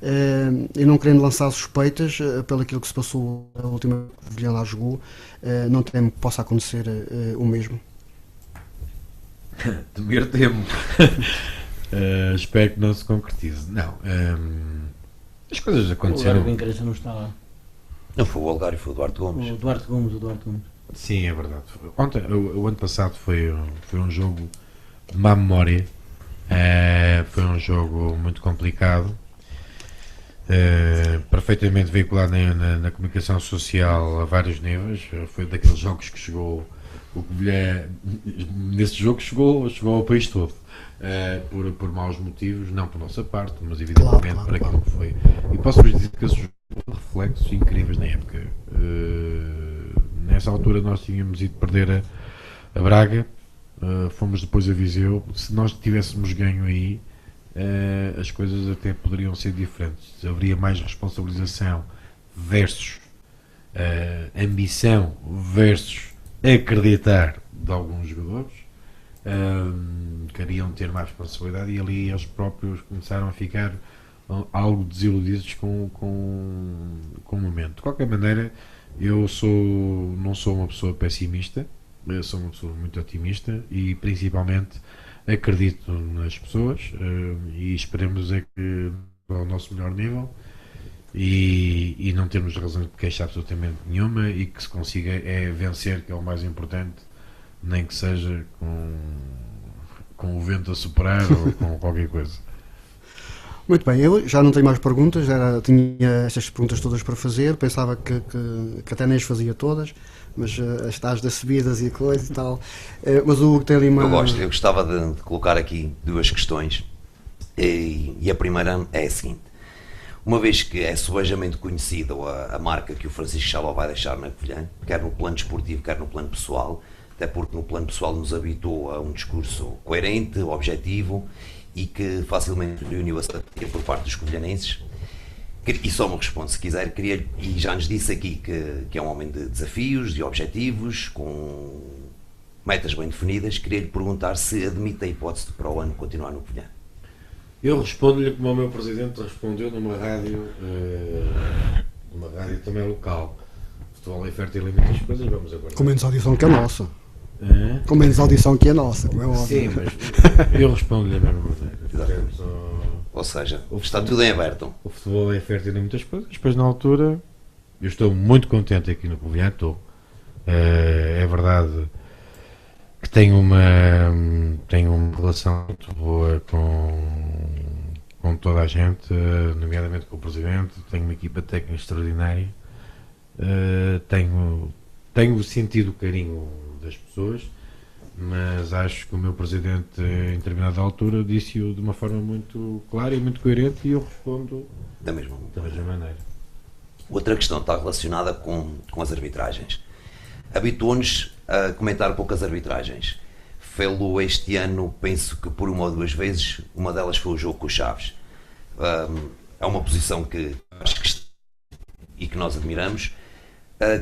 E não querendo lançar suspeitas, pelo aquilo que se passou a última vez que o Vilhã lá jogou, não temo que possa acontecer o mesmo. Temer temo. Espero que não se concretize. Não. As coisas O aconteceram. Largo Incrença não está lá. Não foi o Algarve, foi o Duarte Gomes. O Duarte Gomes. Sim, é verdade. Ontem, o ano passado foi um jogo de má memória. Foi um jogo muito complicado. Perfeitamente veiculado na comunicação social a vários níveis. Foi daqueles jogos que chegou o Covilhã, nesse jogo chegou ao país todo, por maus motivos, não por nossa parte, mas evidentemente Claro. por aquilo que foi. E posso-vos dizer que esse jogo teve reflexos incríveis na época. Nessa altura nós tínhamos ido perder a Braga, fomos depois a Viseu. Se nós tivéssemos ganho aí, as coisas até poderiam ser diferentes. Haveria mais responsabilização versus ambição versus acreditar de alguns jogadores, queriam ter mais responsabilidade, e ali eles próprios começaram a ficar algo desiludidos com o momento. De qualquer maneira, eu não sou uma pessoa pessimista, eu sou uma pessoa muito otimista e principalmente acredito nas pessoas, e esperemos é que ao nosso melhor nível e não temos razão de queixar absolutamente nenhuma, e que se consiga vencer, que é o mais importante, nem que seja com o vento a soprar ou com qualquer coisa. Muito bem, eu já não tenho mais perguntas, tinha estas perguntas todas para fazer, pensava que até nem as fazia todas, mas as tais das subidas e coisa e tal, mas o Hugo tem ali uma... Eu gostava de colocar aqui duas questões, e a primeira é a seguinte: uma vez que é subejamente conhecida a marca que o Francisco Chaló vai deixar na Covilhã, quer no plano desportivo, quer no plano pessoal, até porque no plano pessoal nos habituou a um discurso coerente, objetivo, e que facilmente reuniu a simpatia por parte dos covilhanenses. E só me responde, se quiser, e já nos disse aqui que é um homem de desafios, de objetivos, com metas bem definidas. Queria-lhe perguntar se admite a hipótese de para o ano continuar no Covilhã. Eu respondo-lhe como o meu presidente respondeu numa rádio também local. Futebol é fértil em muitas coisas, vamos aguardar. Com menos audição que a nossa. É? Com menos audição que a nossa, como é óbvio. Sim, mas eu respondo-lhe a mesma maneira. Portanto, Ou seja, está tudo em aberto. o futebol é fértil em muitas coisas. Depois, na altura, eu estou muito contente aqui no Covilhã. É verdade que tenho uma relação muito boa com toda a gente, nomeadamente com o presidente. Tenho uma equipa técnica extraordinária. Tenho sentido o carinho das pessoas, mas acho que o meu presidente, em determinada altura, disse-o de uma forma muito clara e muito coerente, e eu respondo Da mesma maneira. Outra questão está relacionada com as arbitragens. Habituou-nos a comentar poucas arbitragens. Fê-lo este ano, penso que por uma ou duas vezes. Uma delas foi o jogo com o Chaves. É uma posição que acho que nós admiramos.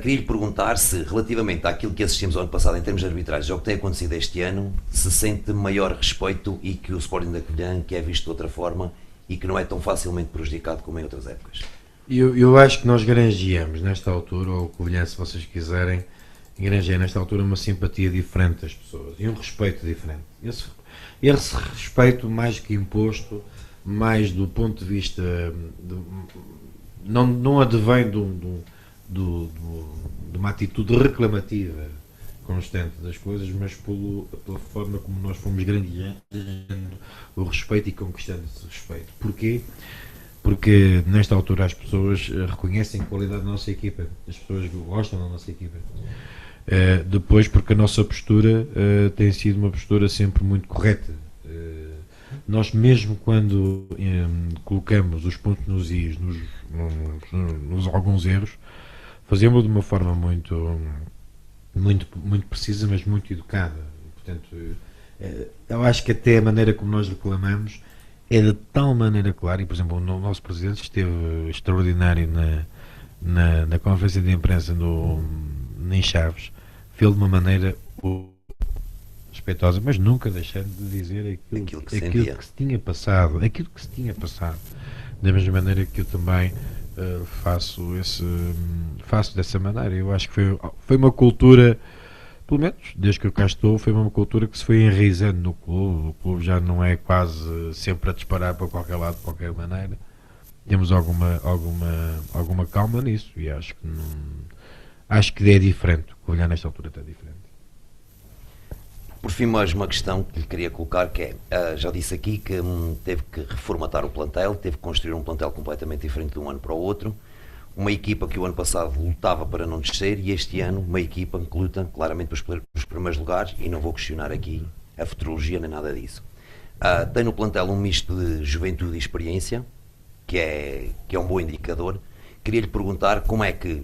Queria-lhe perguntar se, relativamente àquilo que assistimos ao ano passado em termos de arbitragens, ao que tem acontecido este ano, se sente maior respeito, e que o Sporting da Covilhã, que é visto de outra forma e que não é tão facilmente prejudicado como em outras épocas. Eu acho que nós granjeamos nesta altura, ou o Covilhã, se vocês quiserem, granjeia nesta altura uma simpatia diferente das pessoas e um respeito diferente. Esse respeito, mais que imposto, mais do ponto de vista não advém de uma atitude reclamativa constante das coisas, mas pela forma como nós fomos granjeando o respeito e conquistando esse respeito. Porquê? Porque nesta altura as pessoas reconhecem a qualidade da nossa equipa, as pessoas gostam da nossa equipa. Depois, porque a nossa postura tem sido uma postura sempre muito correta. Nós, mesmo quando colocamos os pontos nos is, nos alguns erros, fazemos de uma forma muito precisa, mas muito educada. Portanto, eu acho que até a maneira como nós reclamamos é de tal maneira clara. E, por exemplo, o nosso presidente esteve extraordinário na conferência de imprensa em Chaves, fez de uma maneira respeitosa, mas nunca deixando de dizer aquilo que se tinha passado, da mesma maneira que eu também faço dessa maneira. Eu acho que foi uma cultura, pelo menos desde que eu cá estou, foi uma cultura que se foi enraizando no clube. O clube já não é quase sempre a disparar para qualquer lado de qualquer maneira. Temos alguma calma nisso, e acho que é diferente. O Covilhã nesta altura está diferente. Por fim, mais uma questão que lhe queria colocar, que é, já disse aqui que teve que reformatar o plantel, teve que construir um plantel completamente diferente de um ano para o outro. Uma equipa que o ano passado lutava para não descer, e este ano uma equipa que luta claramente pelos primeiros lugares, e não vou questionar aqui a futurologia nem nada disso. Tem no plantel um misto de juventude e experiência, que é um bom indicador. Queria-lhe perguntar como é que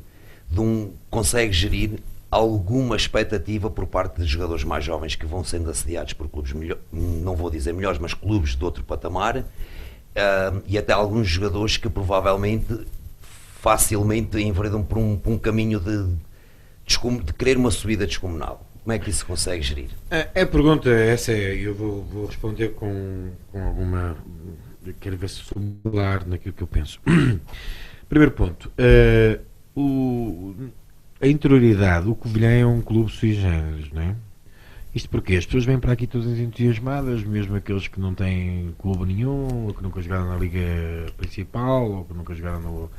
consegue gerir alguma expectativa por parte de jogadores mais jovens que vão sendo assediados por clubes não vou dizer melhores, mas clubes de outro patamar, e até alguns jogadores que provavelmente facilmente enveredam por um caminho de querer uma subida descomunal. Como é que isso se consegue gerir? A pergunta essa eu vou responder com alguma... Quero ver se sou claro naquilo que eu penso. Primeiro ponto, a interioridade. O Covilhã é um clube sui generis, não é? Isto porque as pessoas vêm para aqui todas entusiasmadas, mesmo aqueles que não têm clube nenhum, ou que nunca jogaram na Liga Principal, ou que nunca jogaram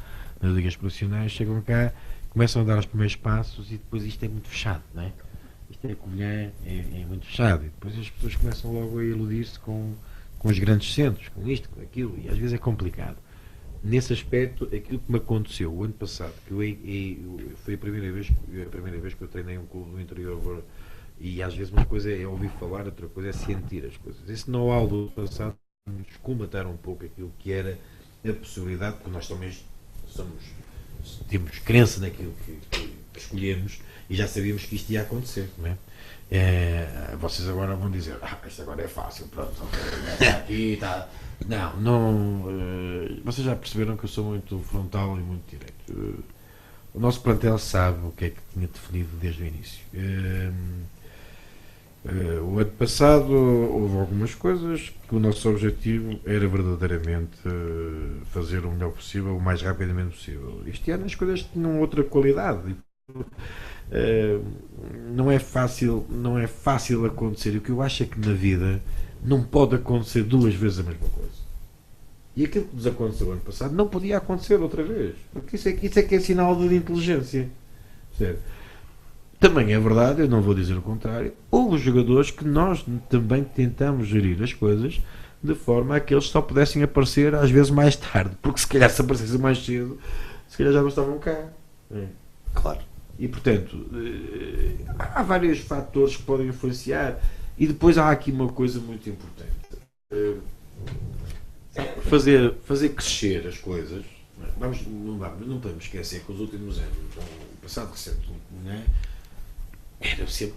nas ligas profissionais, chegam cá, começam a dar os primeiros passos, e depois isto é muito fechado, não é? Isto é Covilhã, é muito fechado, e depois as pessoas começam logo a iludir-se com os grandes centros, com isto, com aquilo, e às vezes é complicado. Nesse aspecto, aquilo que me aconteceu o ano passado, que foi a primeira vez que eu treinei um clube do interior, e às vezes uma coisa é ouvir falar, outra coisa é sentir as coisas. Esse know-how do passado nos combater um pouco aquilo que era a possibilidade, porque nós também temos crença naquilo que escolhemos, e já sabíamos que isto ia acontecer, não é? Vocês agora vão dizer, isto agora é fácil, pronto, aqui está. Não, vocês já perceberam que eu sou muito frontal e muito direto. O nosso plantel sabe o que é que tinha definido desde o início. O ano passado houve algumas coisas que o nosso objetivo era verdadeiramente fazer o melhor possível, o mais rapidamente possível. Este ano as coisas tinham outra qualidade. Não é fácil acontecer. O que eu acho é que na vida não pode acontecer duas vezes a mesma coisa. E aquilo que nos aconteceu ano passado não podia acontecer outra vez. Porque isso é que é sinal de inteligência. Certo? Também é verdade, eu não vou dizer o contrário, houve jogadores que nós também tentamos gerir as coisas de forma a que eles só pudessem aparecer às vezes mais tarde. Porque se calhar se aparecessem mais cedo, se calhar já não estavam cá. Claro. E portanto, há vários fatores que podem influenciar. E depois há aqui uma coisa muito importante. Fazer crescer as coisas. Não podemos esquecer que os últimos anos, o passado recente, não é? Era sempre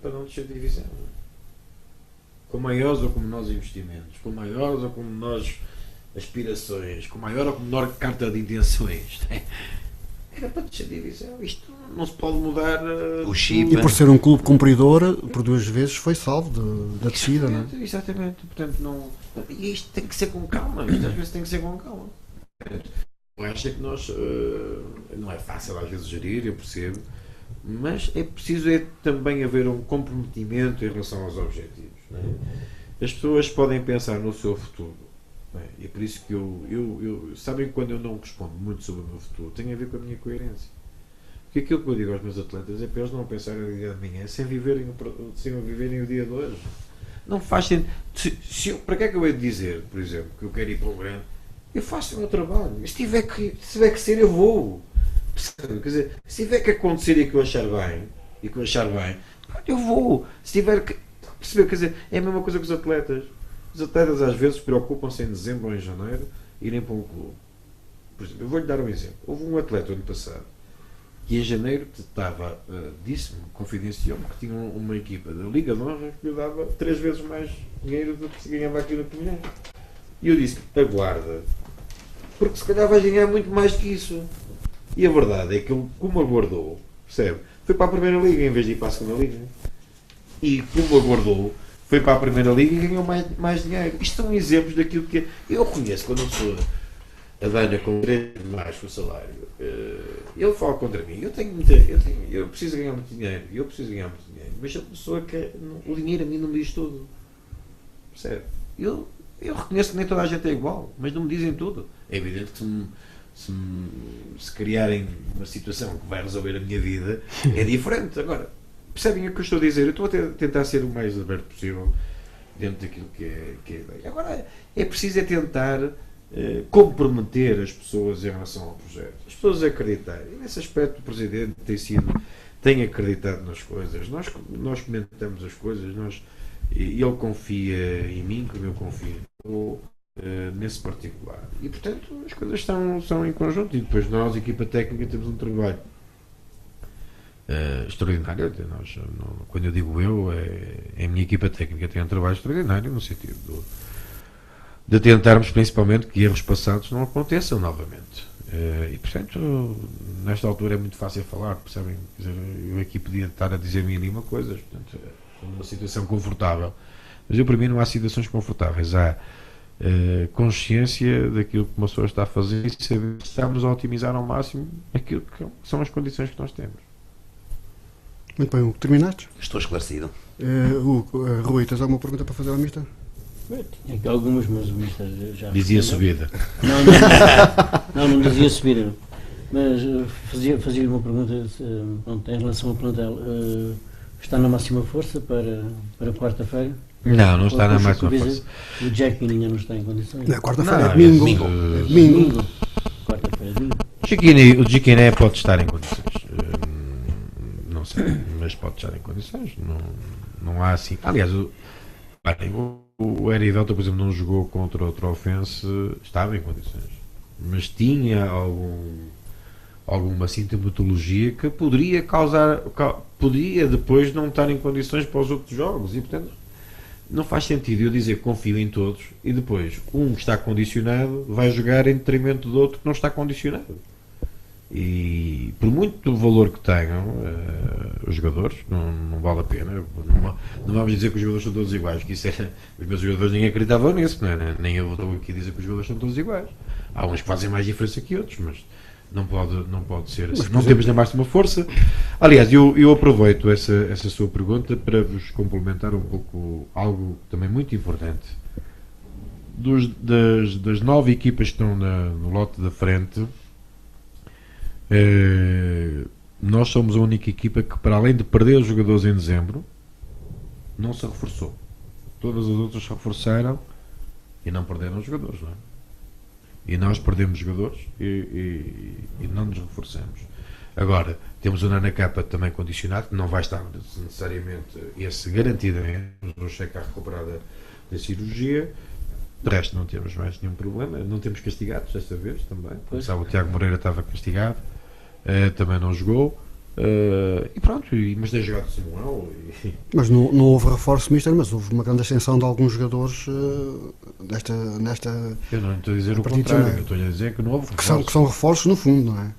para não descer de divisão. Com maiores ou com menores investimentos, com maiores ou com menores aspirações, com maior ou com menor carta de intenções. Era para descer de divisão. Isto não se pode mudar. O chip. E por ser um clube cumpridor, por duas vezes foi salvo da descida, não é? Exatamente. Portanto, não. E isto tem que ser com calma. Isto às vezes tem que ser com calma. Eu acho que nós. Não é fácil às vezes gerir, eu percebo. Mas é preciso também haver um comprometimento em relação aos objetivos. Não é? As pessoas podem pensar no seu futuro. Não é? E é por isso que sabem que quando eu não respondo muito sobre o meu futuro, tem a ver com a minha coerência. Porque aquilo que eu digo aos meus atletas é para eles não pensarem no dia de amanhã sem viverem o dia de hoje. Não faz sentido. Para que é que eu hei de dizer, por exemplo, que eu quero ir para um grande? Eu faço o meu trabalho. Se tiver que ser, eu vou. Quer dizer, se tiver que acontecer e que eu achar bem, eu vou. Se tiver que perceber, quer dizer, é a mesma coisa que os atletas. Os atletas às vezes preocupam-se em dezembro ou em janeiro irem para um clube. Por exemplo, eu vou-lhe dar um exemplo. Houve um atleta ano passado que em janeiro estava, disse-me, confidenciou-me, que tinha uma equipa da Liga de Honra que lhe dava 3 vezes mais dinheiro do que se ganhava aqui no Covilhã. E eu disse, aguarda, porque se calhar vais ganhar muito mais que isso. E a verdade é que ele, como aguardou, percebe? Foi para a Primeira Liga em vez de ir para a Segunda Liga. E como aguardou, foi para a Primeira Liga e ganhou mais dinheiro. Isto são exemplos daquilo que é. Eu reconheço quando a pessoa abana com 3 mais o salário, ele fala contra mim. Eu preciso ganhar muito dinheiro. Mas a pessoa quer. O dinheiro a mim não me diz tudo. Percebe? Eu reconheço que nem toda a gente é igual, mas não me dizem tudo. É evidente que se criarem uma situação que vai resolver a minha vida, é diferente. Agora, percebem o que eu estou a dizer? Eu estou a tentar ser o mais aberto possível dentro daquilo que é a ideia. Agora, é preciso tentar comprometer as pessoas em relação ao projeto. As pessoas acreditarem. E nesse aspecto o Presidente tem acreditado nas coisas. Nós comentamos as coisas, e ele confia em mim, como eu confio nesse particular. E, portanto, as coisas são em conjunto. E depois nós, equipa técnica, temos um trabalho extraordinário. Quando eu digo é a minha equipa técnica tem um trabalho extraordinário no sentido de tentarmos, principalmente, que erros passados não aconteçam novamente. E, portanto, nesta altura é muito fácil falar, percebem? Quer dizer, eu aqui podia estar a dizer mil e uma coisas. Portanto, é uma situação confortável. Mas para mim não há situações confortáveis. Há consciência daquilo que uma pessoa está a fazer e saber que estamos a otimizar ao máximo aquilo que são as condições que nós temos. Muito bem, terminados? Estou esclarecido. Rui, tens alguma pergunta para fazer ao Mister? Tinha aqui algumas, mas o Mister já... Dizia subida. Não dizia subida. Mas fazia-lhe uma pergunta em relação ao plantel. Está na máxima força para quarta-feira? Não está na máxima força. O Jack ainda não está em condições? Na quarta-feira é domingo. Domingo. Quarta-feira é domingo. O Jiquiné pode estar em condições. Não sei, mas pode estar em condições. Não há assim. Aliás, o Erivelta, por exemplo, não jogou contra outro Ofense, estava em condições. Mas tinha alguma sintomatologia que poderia poderia depois não estar em condições para os outros jogos. E, portanto, não faz sentido eu dizer que confio em todos e depois um que está condicionado vai jogar em detrimento do outro que não está condicionado. E por muito valor que tenham os jogadores, não vale a pena. Não vamos dizer que os jogadores são todos iguais, que isso os meus jogadores ninguém acreditava nisso, não é? Nem eu estou aqui a dizer que os jogadores são todos iguais. Há uns que fazem mais diferença que outros, mas não pode ser assim. Não temos na máxima força. Aliás, eu aproveito essa sua pergunta para vos complementar um pouco algo também muito importante. Das 9 equipas que estão no lote da frente, nós somos a única equipa que, para além de perder os jogadores em dezembro, não se reforçou. Todas as outras se reforçaram e não perderam os jogadores, não é? E nós perdemos jogadores e não nos reforçamos. Agora, temos o Nana Capa também condicionado, que não vai estar necessariamente esse garantidamente no cheque à recuperada da cirurgia. De resto, não temos mais nenhum problema. Não temos castigados desta vez também. Como sabe, o Tiago Moreira estava castigado, também não jogou. E pronto, mas tem jogado Samuel. Mas não houve reforço, Mister, mas houve uma grande ascensão de alguns jogadores nesta. Eu não estou a dizer o contrário, eu estou a dizer que não houve reforço. Que são reforços no fundo, não é?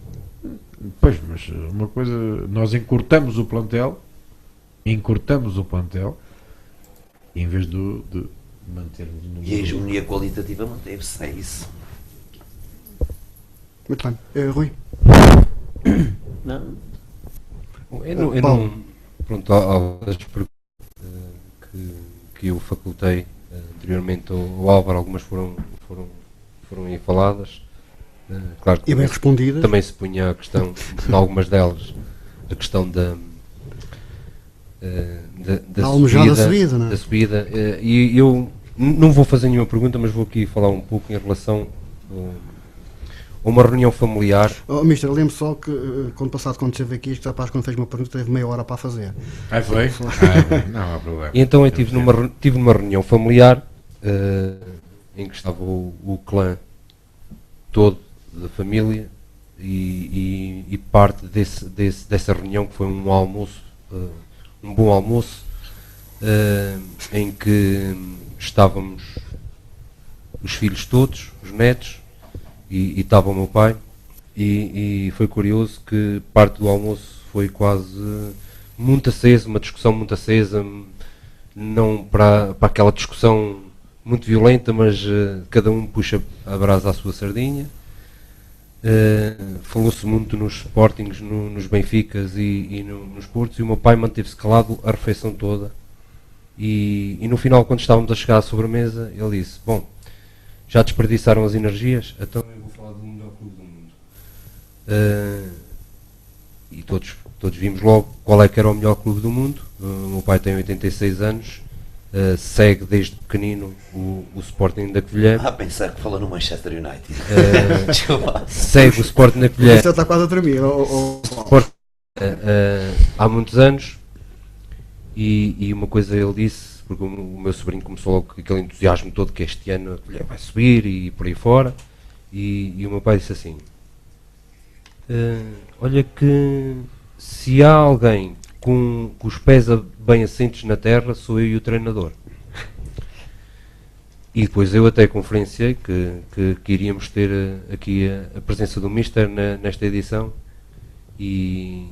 Pois, mas uma coisa, nós encurtamos o plantel em vez de mantermos o número. E a hegemonia qualitativa manteve-se, é isso. Muito bem. Rui? Não. Eu não, pronto, as perguntas que eu facultei anteriormente ao Álvaro, algumas foram aí faladas. Claro que e bem respondidas. Também se punha a questão, em algumas delas, a questão da subida, não é? Da subida. E eu não vou fazer nenhuma pergunta, mas vou aqui falar um pouco em relação a uma reunião familiar. Mister, lembro só que quando esteve aqui, este rapaz, quando fez uma pergunta, teve meia hora para a fazer. Foi? Não há problema. E então eu tive numa reunião familiar em que estava o clã todo da família e parte dessa reunião, que foi um almoço, um bom almoço, em que estávamos os filhos todos, os netos, e estava o meu pai, E foi curioso que parte do almoço foi quase muito acesa, uma discussão muito acesa, não para aquela discussão muito violenta, mas cada um puxa a brasa à sua sardinha. Falou-se muito nos Sportings, nos Benficas e nos Portos, e o meu pai manteve-se calado a refeição toda. E no final, quando estávamos a chegar à sobremesa, ele disse: bom, já desperdiçaram as energias, então eu vou falar do melhor clube do mundo. E todos vimos logo qual é que era o melhor clube do mundo. O meu pai tem 86 anos, segue desde pequenino o Sporting da Covilhã. Pensar que falou no Manchester United. Segue o Sporting da Covilhã. Você está quase a tremer. Há muitos anos. E uma coisa ele disse, porque o meu sobrinho começou logo com aquele entusiasmo todo que este ano a Covilhã vai subir e por aí fora. E o meu pai disse assim: olha que se há alguém com os pés bem assentos na terra, sou eu e o treinador. E depois eu até conferenciei que iríamos ter aqui a presença do Mister nesta edição, e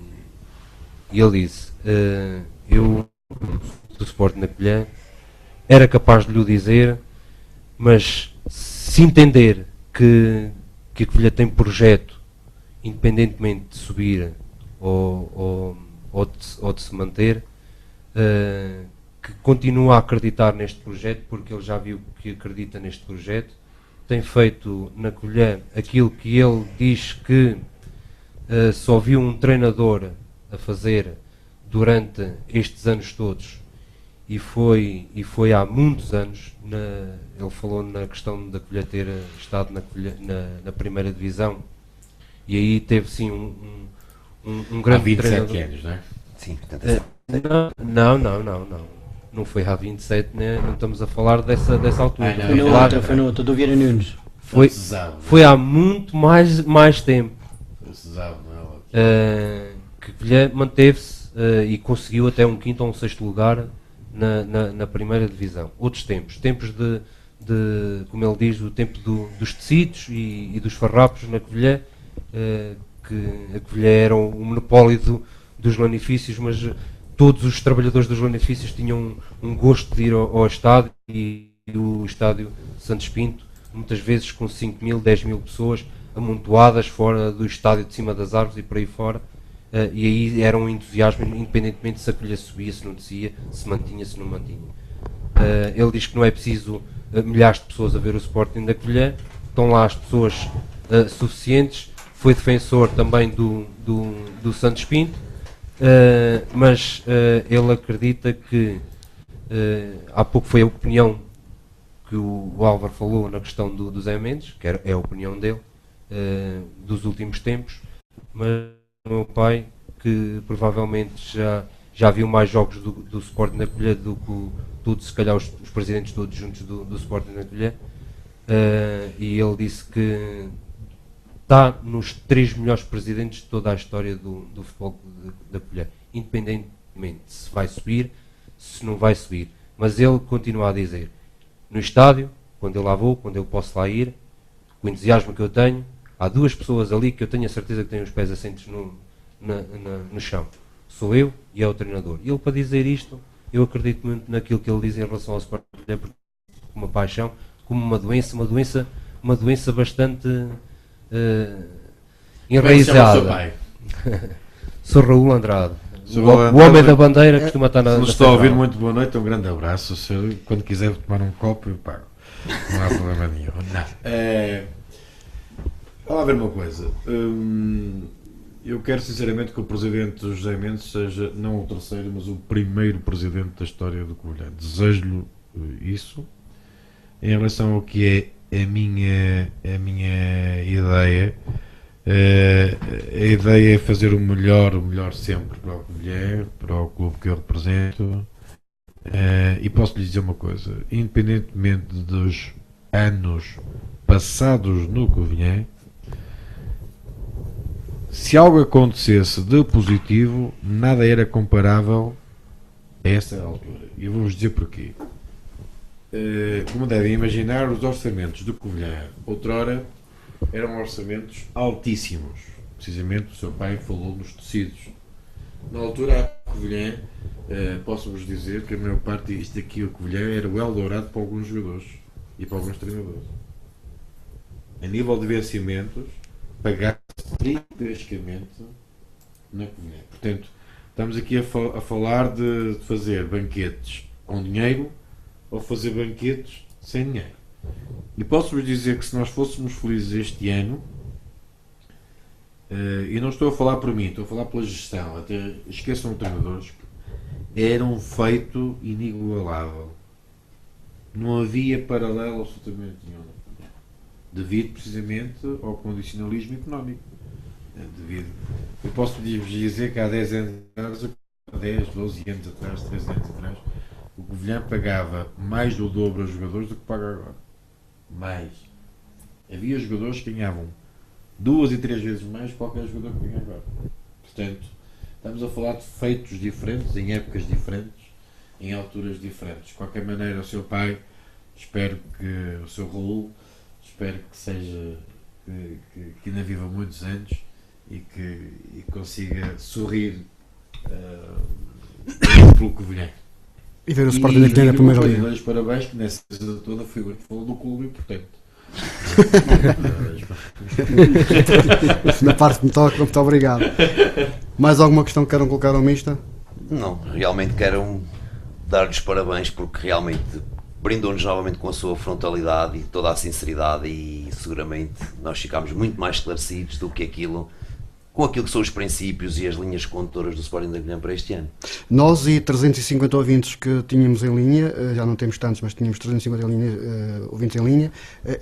ele disse: eu do Sporting na Covilhã era capaz de lhe dizer, mas se entender que a Covilhã tem projeto, independentemente de subir ou de se manter, que continua a acreditar neste projeto, porque ele já viu que acredita neste projeto, tem feito na Covilhã aquilo que ele diz que só viu um treinador a fazer durante estes anos todos, e foi há muitos anos. Ele falou na questão da Covilhã ter estado na primeira divisão, e aí teve sim um grande há 27 treinador. anos, não é? Sim, portanto, Não foi há 27, né? Não estamos a falar dessa altura. Foi no outra, do Vieira Nunes. Foi há muito mais tempo. Que Covilhã manteve-se e conseguiu até um quinto ou um sexto lugar na primeira divisão. Outros tempos de como ele diz, o tempo dos tecidos e dos farrapos na Covilhã, que a Covilhã era o monopólio dos lanifícios, mas todos os trabalhadores dos lanifícios tinham um gosto de ir ao estádio, e o estádio Santos Pinto, muitas vezes com 5.000, 10.000 pessoas amontoadas fora do estádio, de cima das árvores e por aí fora, e aí era um entusiasmo, independentemente se a Covilhã subia, se não descia, se mantinha, se não mantinha. Ele diz que não é preciso milhares de pessoas a ver o Sporting da Covilhã, estão lá as pessoas suficientes. Foi defensor também do Santos Pinto, mas ele acredita que há pouco foi a opinião que o Álvaro falou na questão do Zé Mendes, que é a opinião dele, dos últimos tempos, mas o meu pai, que provavelmente já viu mais jogos do Sporting da Covilhã do que todos, se calhar os presidentes todos juntos do Sporting da Covilhã, e ele disse que está nos 3 melhores presidentes de toda a história do futebol da Covilhã, independentemente se vai subir, se não vai subir. Mas ele continua a dizer: no estádio, quando eu lá vou, quando eu posso lá ir, o entusiasmo que eu tenho, há 2 pessoas ali que eu tenho a certeza que têm os pés assentes no chão. Sou eu e é o treinador. E ele, para dizer isto, eu acredito muito naquilo que ele diz em relação ao Sporting, porque uma paixão, como uma doença bastante enraizada. Sou Raul Andrade. O homem da bandeira costuma estar na. Se estou a ouvir, muito boa noite, um grande abraço. Quando quiser tomar um copo, eu pago. Não há problema nenhum. Vamos lá ver uma coisa. Eu quero sinceramente que o presidente José Mendes seja não o terceiro, mas o primeiro presidente da história do Covilhã. Desejo-lhe isso. Em relação ao que é a minha ideia, a ideia é fazer o melhor sempre para o Covilhã, para o clube que eu represento, e posso lhe dizer uma coisa: independentemente dos anos passados no Covilhã, se algo acontecesse de positivo, nada era comparável a essa altura. E eu vou-vos dizer porquê. Como devem imaginar, os orçamentos do Covilhã outrora eram orçamentos altíssimos. Precisamente o seu pai falou nos tecidos. Na altura, a Covilhã, posso-vos dizer que a maior parte disto aqui, a Covilhã, era o Eldorado para alguns jogadores e para alguns treinadores. A nível de vencimentos, pagar praticamente na Covilhã. Portanto, estamos aqui a falar de fazer banquetes com dinheiro ou fazer banquetes sem dinheiro. E posso-vos dizer que se nós fôssemos felizes este ano, e não estou a falar por mim, estou a falar pela gestão, até esqueçam os treinadores, era um feito inigualável. Não havia paralelo absolutamente nenhum. Devido precisamente ao condicionalismo económico. Eu posso vos dizer que há 10 anos atrás, 10, 12 anos atrás, 13 anos atrás, o Covilhã pagava mais do dobro aos jogadores do que paga agora. Mais. Havia jogadores que ganhavam 2 e 3 vezes mais que qualquer jogador que ganha agora. Portanto, estamos a falar de feitos diferentes, em épocas diferentes, em alturas diferentes. De qualquer maneira, o seu pai, espero que o seu Raul, espero que seja, que ainda viva muitos anos e que consiga sorrir pelo Covilhã. E ver o Sporting da Covilhã na primeira liga. Dou-lhes parabéns, que nessa coisa toda foi o que falou do clube e, portanto. Na parte que me toca, muito obrigado. Mais alguma questão que queiram colocar ao Mister? Não, realmente quero dar-lhes parabéns porque realmente brindou-nos novamente com a sua frontalidade e toda a sinceridade e seguramente nós ficámos muito mais esclarecidos do que aquilo, com aquilo que são os princípios e as linhas condutoras do Sporting da Covilhã para este ano. Nós e 350 ouvintes que tínhamos em linha, já não temos tantos, mas tínhamos 350 ouvintes em linha,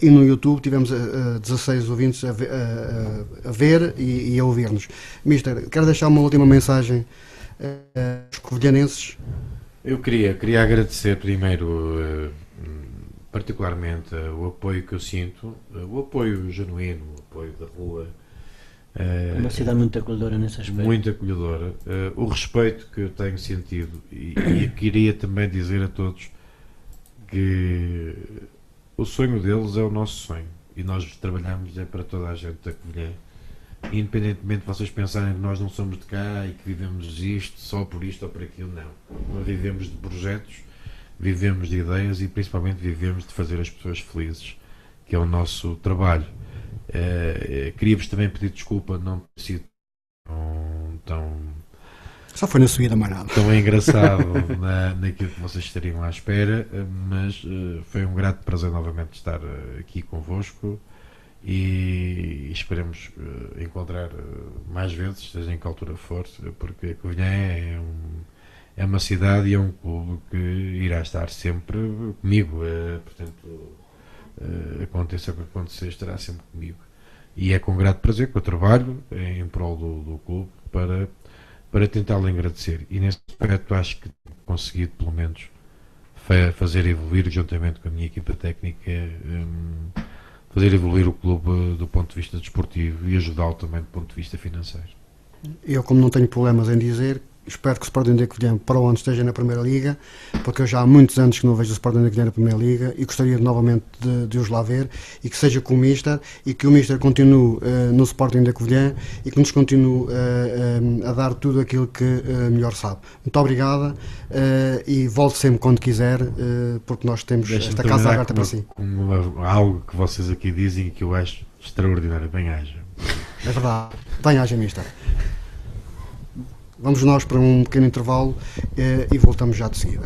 e no YouTube tivemos 16 ouvintes a ver e a ouvir-nos. Mister, quero deixar uma última mensagem aos covilhanenses. Eu queria agradecer primeiro, particularmente, o apoio que eu sinto, o apoio genuíno, o apoio da rua. É uma cidade muito acolhedora nesse aspecto. Muito acolhedora. O respeito que eu tenho sentido e queria também dizer a todos que o sonho deles é o nosso sonho e nós trabalhamos para toda a gente da Covilhã. Independentemente de vocês pensarem que nós não somos de cá e que vivemos isto só por isto ou por aquilo, não. Nós vivemos de projetos, vivemos de ideias e principalmente vivemos de fazer as pessoas felizes, que é o nosso trabalho. Queria-vos também pedir desculpa não ter sido tão só foi na subida, mais nada. Tão engraçado naquilo que vocês estariam à espera, mas foi um grato prazer novamente estar aqui convosco e esperemos encontrar mais vezes, seja em que altura for, porque a Covilhã é uma cidade e é um clube que irá estar sempre comigo, portanto aconteça o que acontecer, estará sempre comigo. E é com grato prazer que eu trabalho em prol do clube para tentá-lo agradecer. E nesse aspecto acho que tenho conseguido, pelo menos, fazer evoluir, juntamente com a minha equipa técnica, fazer evoluir o clube do ponto de vista desportivo e ajudá-lo também do ponto de vista financeiro. Eu, como não tenho problemas em dizer, espero que o Sporting da Covilhã para onde esteja na Primeira Liga, porque eu já há muitos anos que não vejo o Sporting da Covilhã na Primeira Liga e gostaria novamente de os lá ver e que seja com o Mister e que o Mister continue no Sporting da Covilhã e que nos continue a dar tudo aquilo que melhor sabe. Muito obrigada e volte sempre quando quiser, porque nós temos esta casa aberta para si. Algo que vocês aqui dizem e que eu acho extraordinário. Bem-haja. É verdade. Bem-haja, Mister. Vamos nós para um pequeno intervalo e voltamos já de seguida.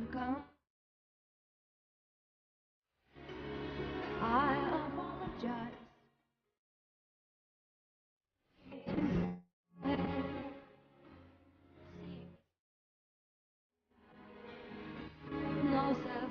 you've gone. I apologize. No self.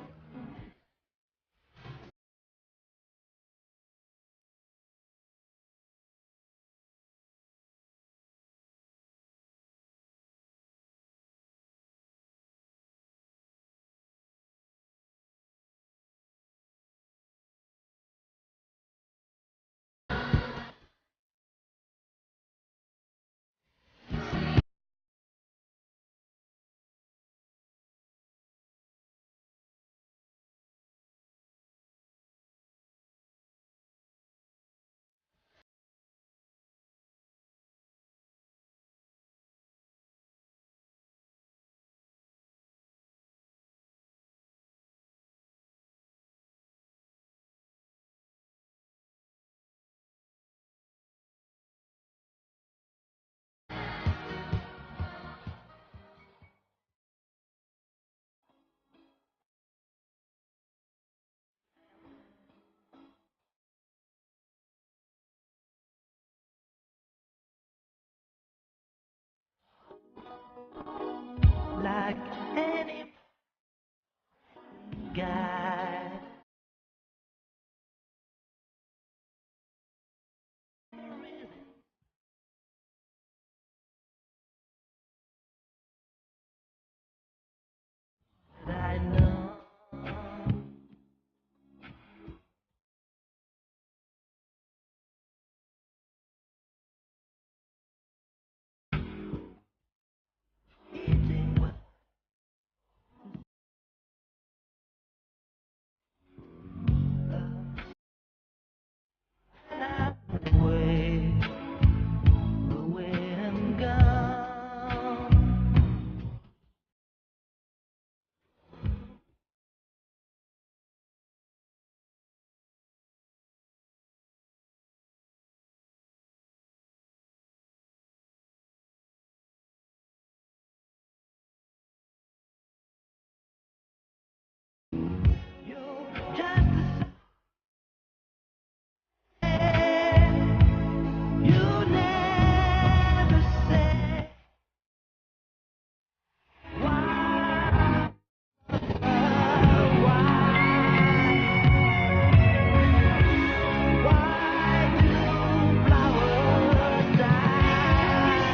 Like any guy. I know. Eating what way, away and gone. You're just a you never say why, why do flowers die?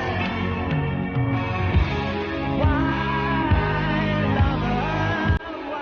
Why, lover, why?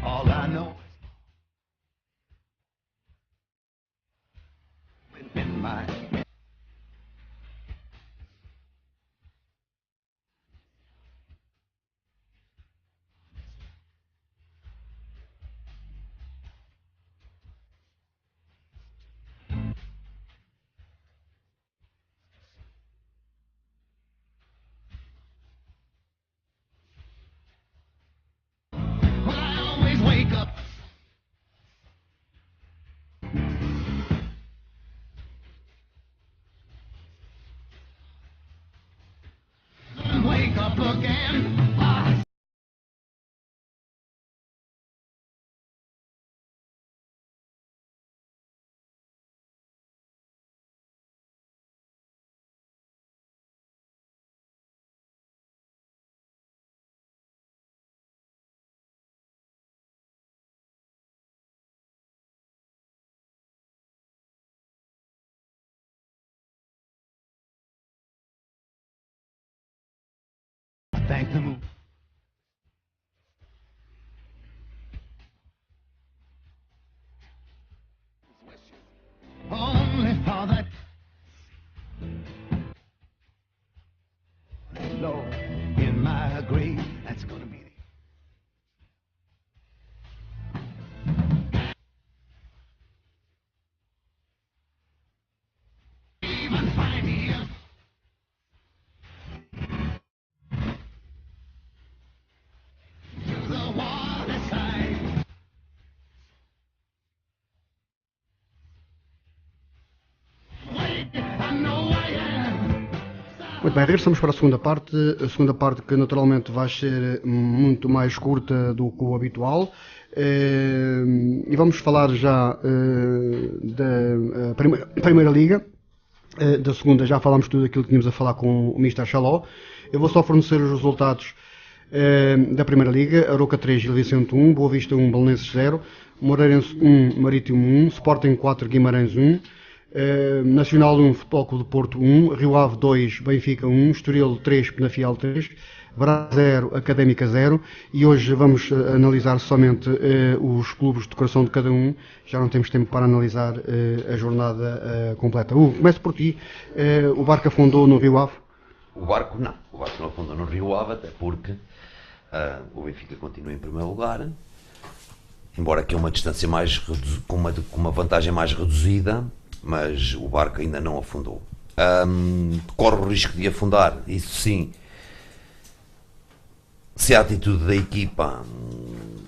All I know is in my Well, I always wake up. And wake up again. Thank the moon. Only for that. Lord, in my grave, that's gonna be the even find me. To the water side. Wait, I know I am. Muito bem, regressamos para a segunda parte que naturalmente vai ser muito mais curta do que o habitual. E vamos falar já da primeira Liga. Da segunda já falámos tudo aquilo que tínhamos a falar com o Mr. Chaló. Eu vou só fornecer os resultados da Primeira Liga. Aroca 3, Gil Vicente 1, Boa Vista 1, Belenenses 0, Moreirense 1, Marítimo 1, Sporting 4, Guimarães 1, Nacional 1, Futebol Clube do Porto 1, Rio Ave 2, Benfica 1, Estoril 3, Penafiel 3, Braga 0, Académica 0, e hoje vamos analisar somente os clubes de coração de cada um. Já não temos tempo para analisar a jornada completa. Começo por ti. O Barco afundou no Rio Ave? O barco não afundou no Rio Ave, até porque o Benfica continua em primeiro lugar, embora aqui uma distância com uma vantagem mais reduzida, mas o barco ainda não afundou. Corre o risco de afundar, isso sim, se a atitude da equipa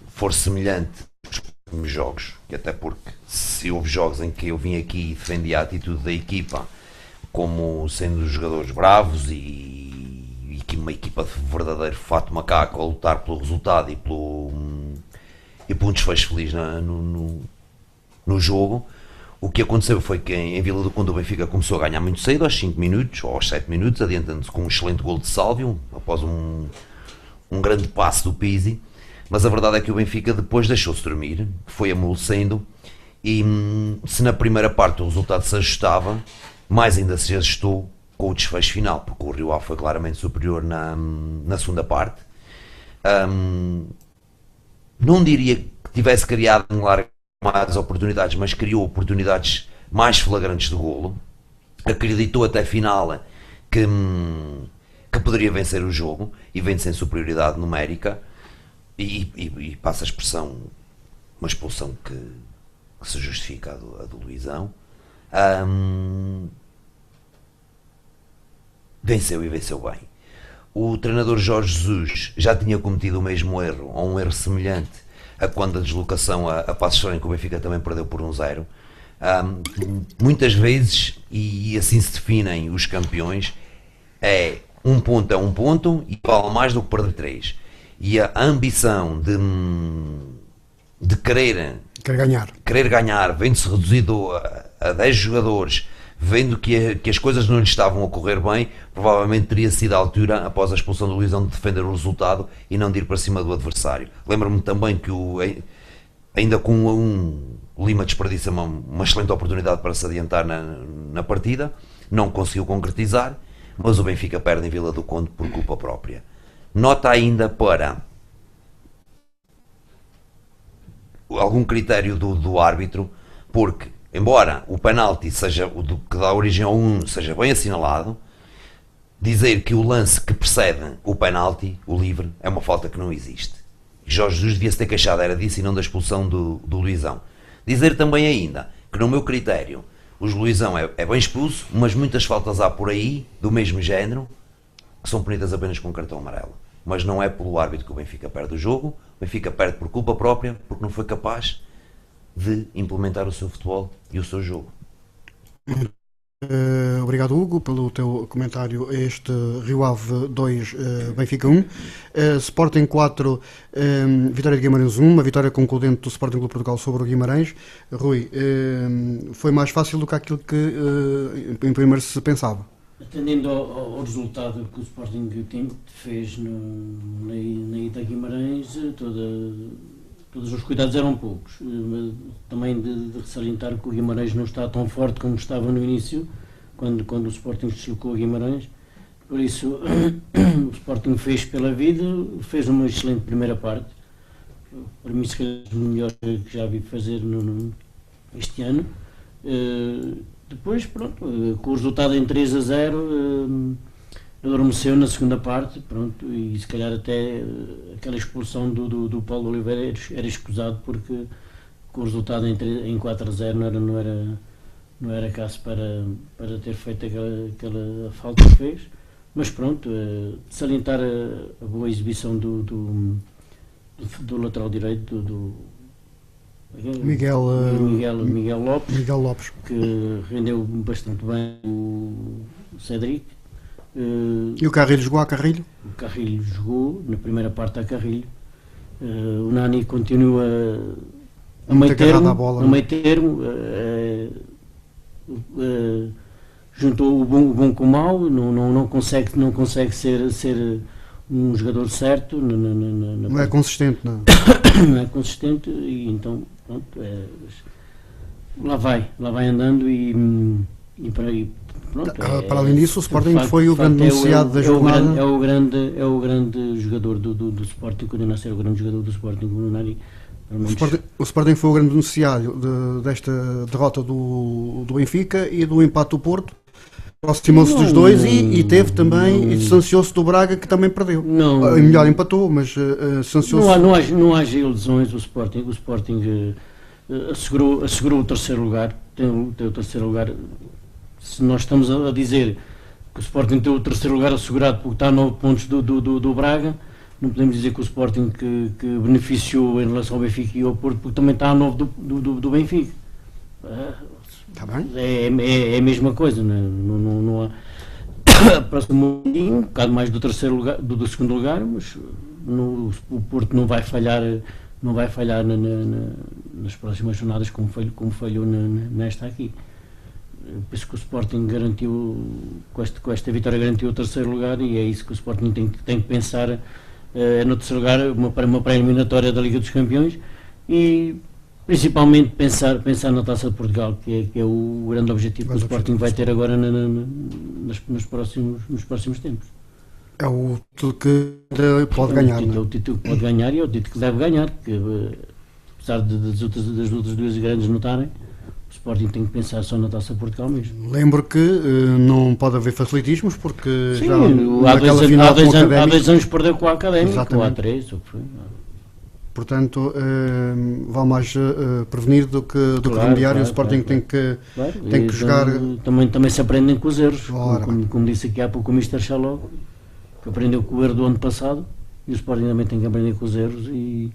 for semelhante aos últimos jogos, que até porque se houve jogos em que eu vim aqui e defendi a atitude da equipa como sendo os jogadores bravos e que uma equipa de verdadeiro fato macaco a lutar pelo resultado e por um desfecho feliz no jogo. O que aconteceu foi que em Vila do Conde o Benfica começou a ganhar muito cedo, aos 5 minutos ou aos 7 minutos, adiantando-se com um excelente gol de Sálvio após um grande passe do Pizzi, mas a verdade é que o Benfica depois deixou-se dormir, foi amolecendo, e se na primeira parte o resultado se ajustava, mais ainda se ajustou com o desfecho final, porque o Rio Ave foi claramente superior na segunda parte. Não diria que tivesse criado mais oportunidades, mas criou oportunidades mais flagrantes de golo, acreditou até final que poderia vencer o jogo e vence em superioridade numérica e passa a expressão, uma expulsão que se justifica a do Luizão. Venceu e venceu bem. O treinador Jorge Jesus já tinha cometido o mesmo erro, ou um erro semelhante a quando a deslocação a Passos Ferreira, que o Benfica também perdeu por 1-0. Muitas vezes, e assim se definem os campeões, é um ponto e vale mais do que perder 3. E a ambição de querer ganhar, vendo-se reduzido a 10 jogadores, vendo que as coisas não lhe estavam a correr bem, provavelmente teria sido a altura, após a expulsão do Luizão, de defender o resultado e não de ir para cima do adversário. Lembro-me também que ainda com o Lima desperdiça uma excelente oportunidade para se adiantar na partida, não conseguiu concretizar, mas o Benfica perde em Vila do Conde por culpa própria. Nota ainda para algum critério do árbitro, porque embora o penalti seja o que dá origem ao 1 seja bem assinalado, dizer que o lance que precede o penalti, o livre, é uma falta que não existe. Jorge Jesus devia-se ter queixado era disso e não da expulsão do Luizão. Dizer também ainda que no meu critério o Luizão é bem expulso, mas muitas faltas há por aí do mesmo género que são punidas apenas com cartão amarelo. Mas não é pelo árbitro que o Benfica perde o jogo, o Benfica perde por culpa própria, porque não foi capaz de implementar o seu futebol e o seu jogo. Obrigado, Hugo, pelo teu comentário a este Rio Ave 2, Benfica 1. Sporting 4, Vitória de Guimarães 1, uma vitória concludente do Sporting Clube Portugal sobre o Guimarães. Rui, foi mais fácil do que aquilo que em primeiro se pensava? Atendendo ao resultado que o Sporting fez na ida a Guimarães, todos os cuidados eram poucos. Também de salientar que o Guimarães não está tão forte como estava no início, quando o Sporting deslocou a Guimarães. Por isso, o Sporting fez pela vida, fez uma excelente primeira parte. Para mim, se calhar, o melhor que já vi fazer este ano. Depois, pronto, com o resultado em 3-0, adormeceu na segunda parte, pronto, e se calhar até aquela expulsão do Paulo Oliveira era escusado, porque com o resultado em 4-0 não era caso para ter feito aquela falta que fez, mas pronto, salientar a boa exibição do lateral direito, do Miguel Lopes, que rendeu bastante bem o Cédric. E o Carrilho jogou a Carrilho? O Carrilho jogou, na primeira parte a Carrilho. O Nani continua a meio termo, juntou o bom com o mau, não consegue ser um jogador certo. Não é consistente, não? Não é consistente, e então pronto, lá vai andando e pronto. Para além disso, o Sporting foi o grande beneficiado da jornada. É o grande jogador do Sporting, continua a ser o grande jogador do Sporting, o Nani. O Sporting foi o grande beneficiário desta derrota do Benfica e do empate do Porto. Aproximou-se dos dois e teve também, e distanciou-se do Braga, que também perdeu. Melhor empatou, mas distanciou-se. Não há ilusões. O Sporting assegurou o terceiro lugar. Tem o terceiro lugar. Se nós estamos a dizer que o Sporting tem o terceiro lugar assegurado porque está a 9 pontos do Braga, não podemos dizer que o Sporting que beneficiou em relação ao Benfica e ao Porto, porque também está a 9 do Benfica. Está bem? É a mesma coisa, não há. Próximo um bocado mais do terceiro lugar, do segundo lugar, mas o Porto não vai falhar nas próximas jornadas como falhou nesta aqui. Penso que o Sporting garantiu, com esta vitória garantiu o terceiro lugar, e é isso que o Sporting tem que pensar no terceiro lugar, uma pré-eliminatória da Liga dos Campeões, e principalmente pensar na Taça de Portugal, que é o grande objetivo que o Sporting vai ter agora nos próximos tempos. É o título que pode ganhar. É o título que pode ganhar e é o título que deve ganhar, porque apesar das outras duas grandes notarem, o Sporting tem que pensar só na Taça de Portugal mesmo. Lembro que não pode haver facilitismos, porque sim, já há 2 anos perdeu com a Académica, ou há 3, ou o que foi. Portanto, vale mais prevenir do que remediar, e o Sporting tem que jogar. Também se aprendem com os erros, como disse aqui há pouco o Mr. Chaló, que aprendeu com o erro do ano passado, e o Sporting também tem que aprender com os erros e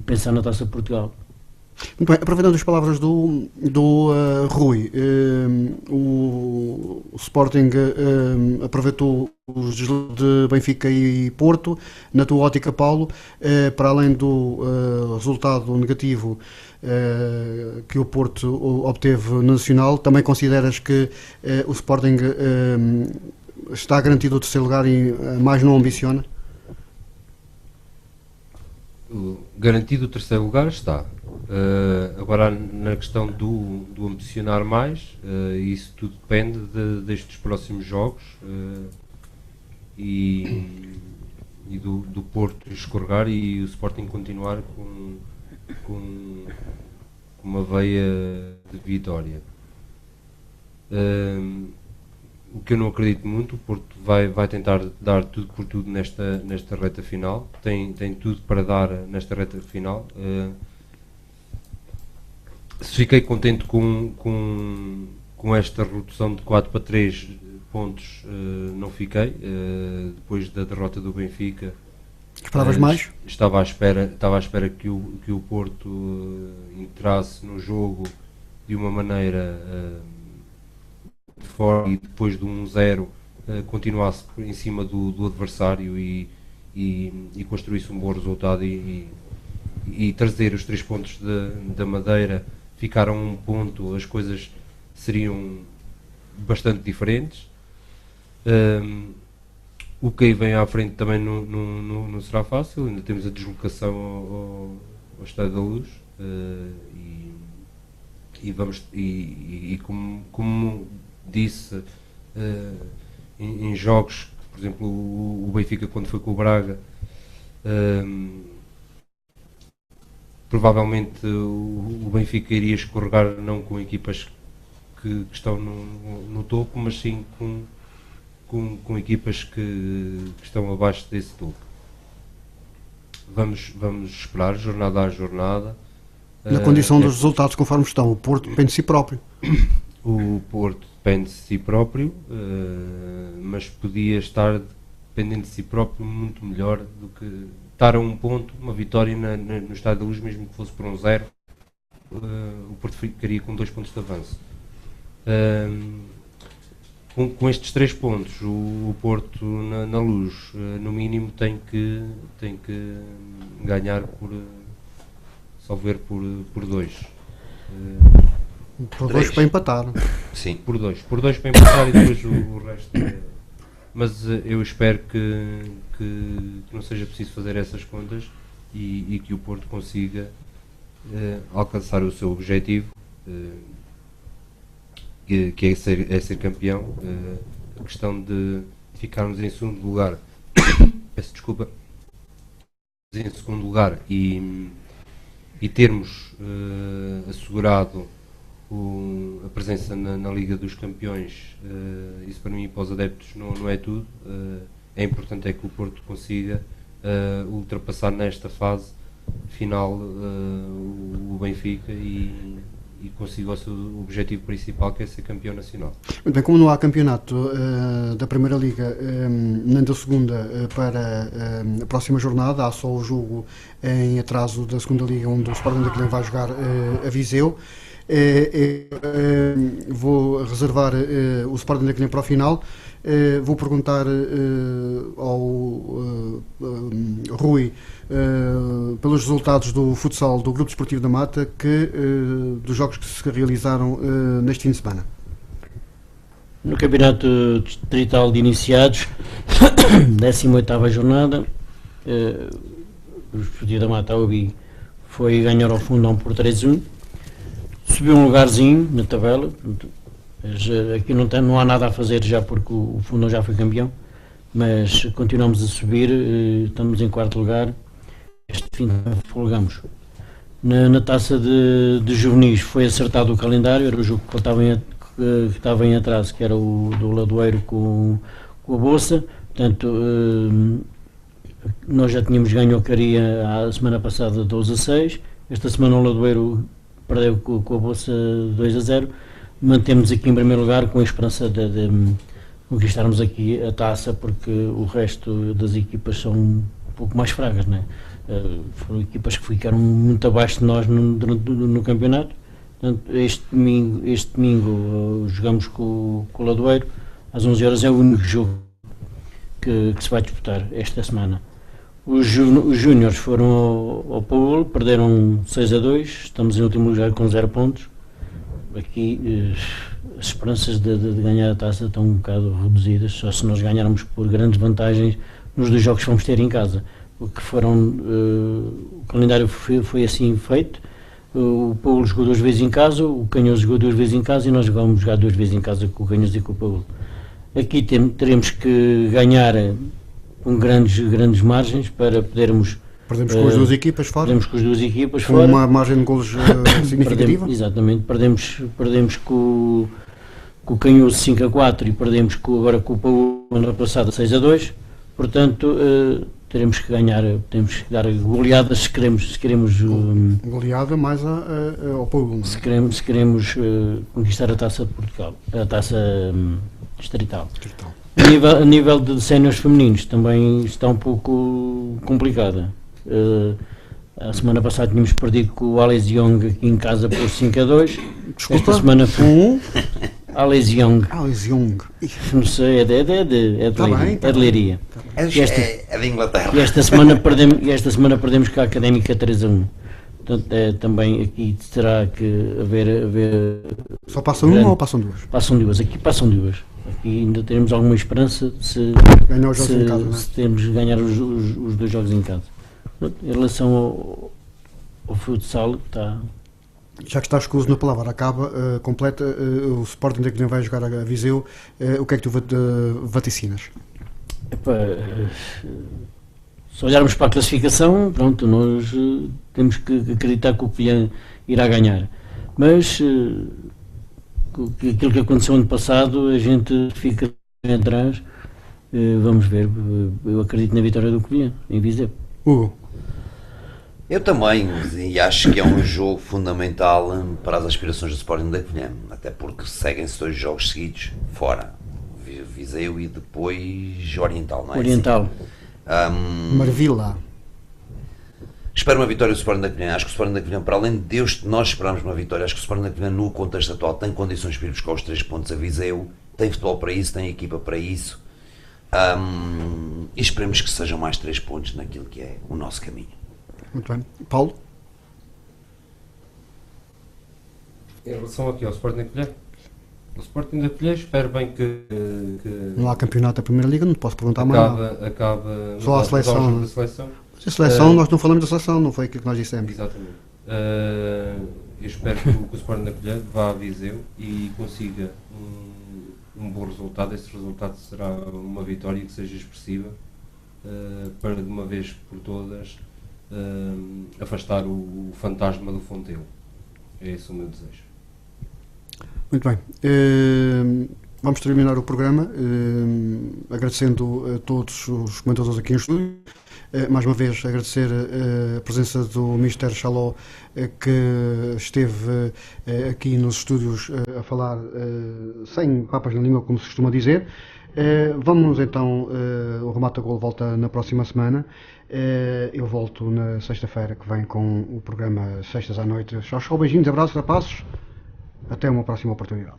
pensar na Taça de Portugal. Muito bem, aproveitando as palavras do Rui, o Sporting aproveitou os desleixos de Benfica e Porto. Na tua ótica, Paulo, para além do resultado negativo que o Porto obteve no Nacional, também consideras que o Sporting está garantido o terceiro lugar e mais não ambiciona? Garantido o terceiro lugar está. Agora, na questão do ambicionar mais, isso tudo depende destes próximos jogos e do Porto escorregar e o Sporting continuar com uma veia de vitória. O que eu não acredito muito, o Porto vai tentar dar tudo por tudo nesta reta final, tem tudo para dar nesta reta final. Se fiquei contente com esta redução de 4 para 3 pontos, não fiquei, depois da derrota do Benfica. Esperavas mais? Estava à espera que o Porto entrasse no jogo de uma maneira forte e depois do 1-0 continuasse em cima do adversário e construísse um bom resultado e trazer os 3 pontos da Madeira. Ficaram um ponto, as coisas seriam bastante diferentes. O que aí vem à frente também não será fácil, ainda temos a deslocação ao Estádio da Luz e como disse em jogos, por exemplo o Benfica quando foi com o Braga, provavelmente o Benfica iria escorregar não com equipas que estão no topo, mas sim com equipas que estão abaixo desse topo. Vamos esperar, jornada a jornada. Na condição dos resultados conforme estão, o Porto depende de si próprio. O Porto depende de si próprio, mas podia estar dependendo de si próprio muito melhor do que estar a um ponto, uma vitória no Estádio da Luz, mesmo que fosse por 1-0, o Porto ficaria com 2 pontos de avanço. Com estes 3 pontos, o Porto na Luz, no mínimo, tem que ganhar por 2. Por 2 para empatar. Sim. Por 2 para empatar e depois o resto. Mas eu espero que não seja preciso fazer essas contas e que o Porto consiga alcançar o seu objetivo, que é ser campeão. A questão de ficarmos em segundo lugar, peço desculpa, em segundo lugar e termos assegurado a presença na Liga dos Campeões, isso para mim e para os adeptos não é tudo. É importante que o Porto consiga ultrapassar nesta fase final o Benfica e consiga o seu objetivo principal, que é ser campeão nacional. Muito bem, como não há campeonato da Primeira Liga nem da Segunda para a próxima jornada, há só o jogo em atraso da Segunda Liga, onde o Sporting da Guilherme vai jogar a Viseu. Vou reservar o Sporting da Guilherme para o final. Vou perguntar ao Rui pelos resultados do futsal do Grupo Desportivo da Mata, dos jogos que se realizaram neste fim de semana. No Campeonato Distrital de Iniciados, 18ª jornada, o Desportivo da Mata, foi ganhar ao Fundão por 3-1. Subiu um lugarzinho na tabela, mas aqui não há nada a fazer já porque o Fundão já foi campeão, mas continuamos a subir, estamos em 4º lugar, este fim folgamos. Na taça de juvenis foi acertado o calendário, era o jogo que estava em atraso, que era o do Ladoeiro com a Bolsa, portanto nós já tínhamos ganho a Caria a semana passada 12-6, esta semana o Ladoeiro perdeu com a Bolsa 2-0, mantemos aqui em primeiro lugar com a esperança de conquistarmos aqui a taça, porque o resto das equipas são um pouco mais fracas, não é? Foram equipas que ficaram muito abaixo de nós no campeonato. Portanto, este domingo jogamos com o Ladoeiro, às 11 horas é o único jogo que se vai disputar esta semana. Os Júniores foram ao Paulo, perderam 6-2, estamos em último lugar com 0 pontos. Aqui as esperanças de ganhar a taça estão um bocado reduzidas, só se nós ganharmos por grandes vantagens nos 2 jogos que vamos ter em casa. Porque o calendário foi assim feito. O Paulo jogou 2 vezes em casa, o Canhoso jogou 2 vezes em casa e nós vamos jogar 2 vezes em casa com o Canhoso e com o Paulo. Aqui teremos que ganhar com grandes margens para podermos... Perdemos com as duas equipas fora? Perdemos com as duas equipas com fora. Uma margem de golos significativa? Exatamente, perdemos com o Canhoso 5-4 e perdemos agora com o Paulo ano passado 6-2, portanto teremos que ganhar, temos que dar goleadas se queremos goleada mais ao Paulo, não é? se queremos conquistar a taça de Portugal, a taça distrital. A nível de séniores femininos também está um pouco complicada. A semana passada tínhamos perdido com o Alex Young aqui em casa por 5-2. Desculpa? Esta semana foi Alex Young. Alex Young. Não sei, é de Leiria. É de Inglaterra. E esta semana perdemos com a Académica 3-1. Portanto, também aqui terá que haver... Só passam uma ou passam duas? Passam duas, aqui passam duas. Aqui ainda teremos alguma esperança se termos de ganhar os 2 jogos em casa. Em relação ao futsal, está... Já que estás escuso na palavra, acaba, completa, o Sporting daqui não vai jogar a Viseu, o que é que tu vaticinas? Se olharmos para a classificação, pronto, nós temos que acreditar que o Covilhã irá ganhar. Mas aquilo que aconteceu ano passado, a gente fica atrás. Vamos ver, eu acredito na vitória do Covilhã, em Viseu. Hugo? Eu também, e acho que é um jogo fundamental para as aspirações do Sporting da Covilhã, até porque seguem-se 2 jogos seguidos fora, Viseu e depois Oriental, não é? Oriental. Marvila. Espero uma vitória do Sporting da Covilhã. Acho que o Sporting da Covilhã, para além de Deus, nós esperamos uma vitória. Acho que o Sporting da Covilhã, no contexto atual, tem condições para ir buscar os 3 pontos a Viseu, tem futebol para isso, tem equipa para isso, e esperemos que sejam mais 3 pontos naquilo que é o nosso caminho. Muito bem. Paulo? Em relação aqui ao Sporting da Covilhã, o Sporting da Covilhã espero bem que não há campeonato da Primeira Liga, não te posso perguntar mais nada. Acaba só a seleção. Da seleção. A seleção, nós não falamos da seleção, não foi aquilo que nós dissemos. Exatamente. Eu espero que o Sporting da Covilhã vá a Viseu e consiga um bom resultado. Esse resultado será uma vitória que seja expressiva, para de uma vez por todas afastar o fantasma do Fontelo. É esse o meu desejo. Muito bem. Vamos terminar o programa agradecendo a todos os comentadores aqui em estúdio. Mais uma vez agradecer a presença do Mr. Chaló, que esteve aqui nos estúdios a falar sem papas na língua, como se costuma dizer. Vamos então, o Remata Gol volta na próxima semana. Eu volto na sexta-feira, que vem com o programa Sextas à Noite. Tchau, beijinhos, abraços, rapazes. Até uma próxima oportunidade.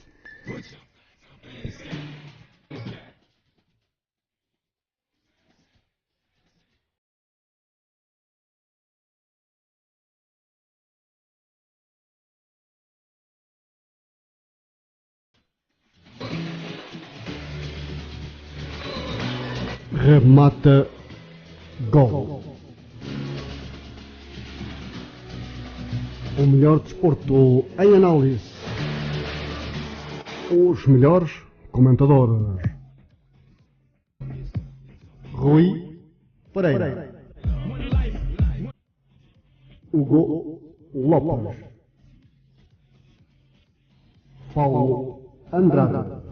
Remata Gol. O melhor desporto em análise. Os melhores comentadores. Rui Pereira. Hugo Lopes. Paulo Andrade.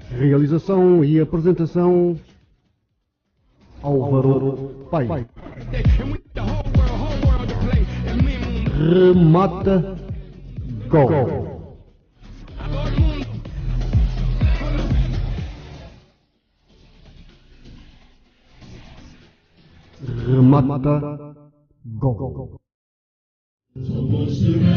Realização e apresentação Álvaro Pai. Remata Gol. Remata remata, gol. So what's the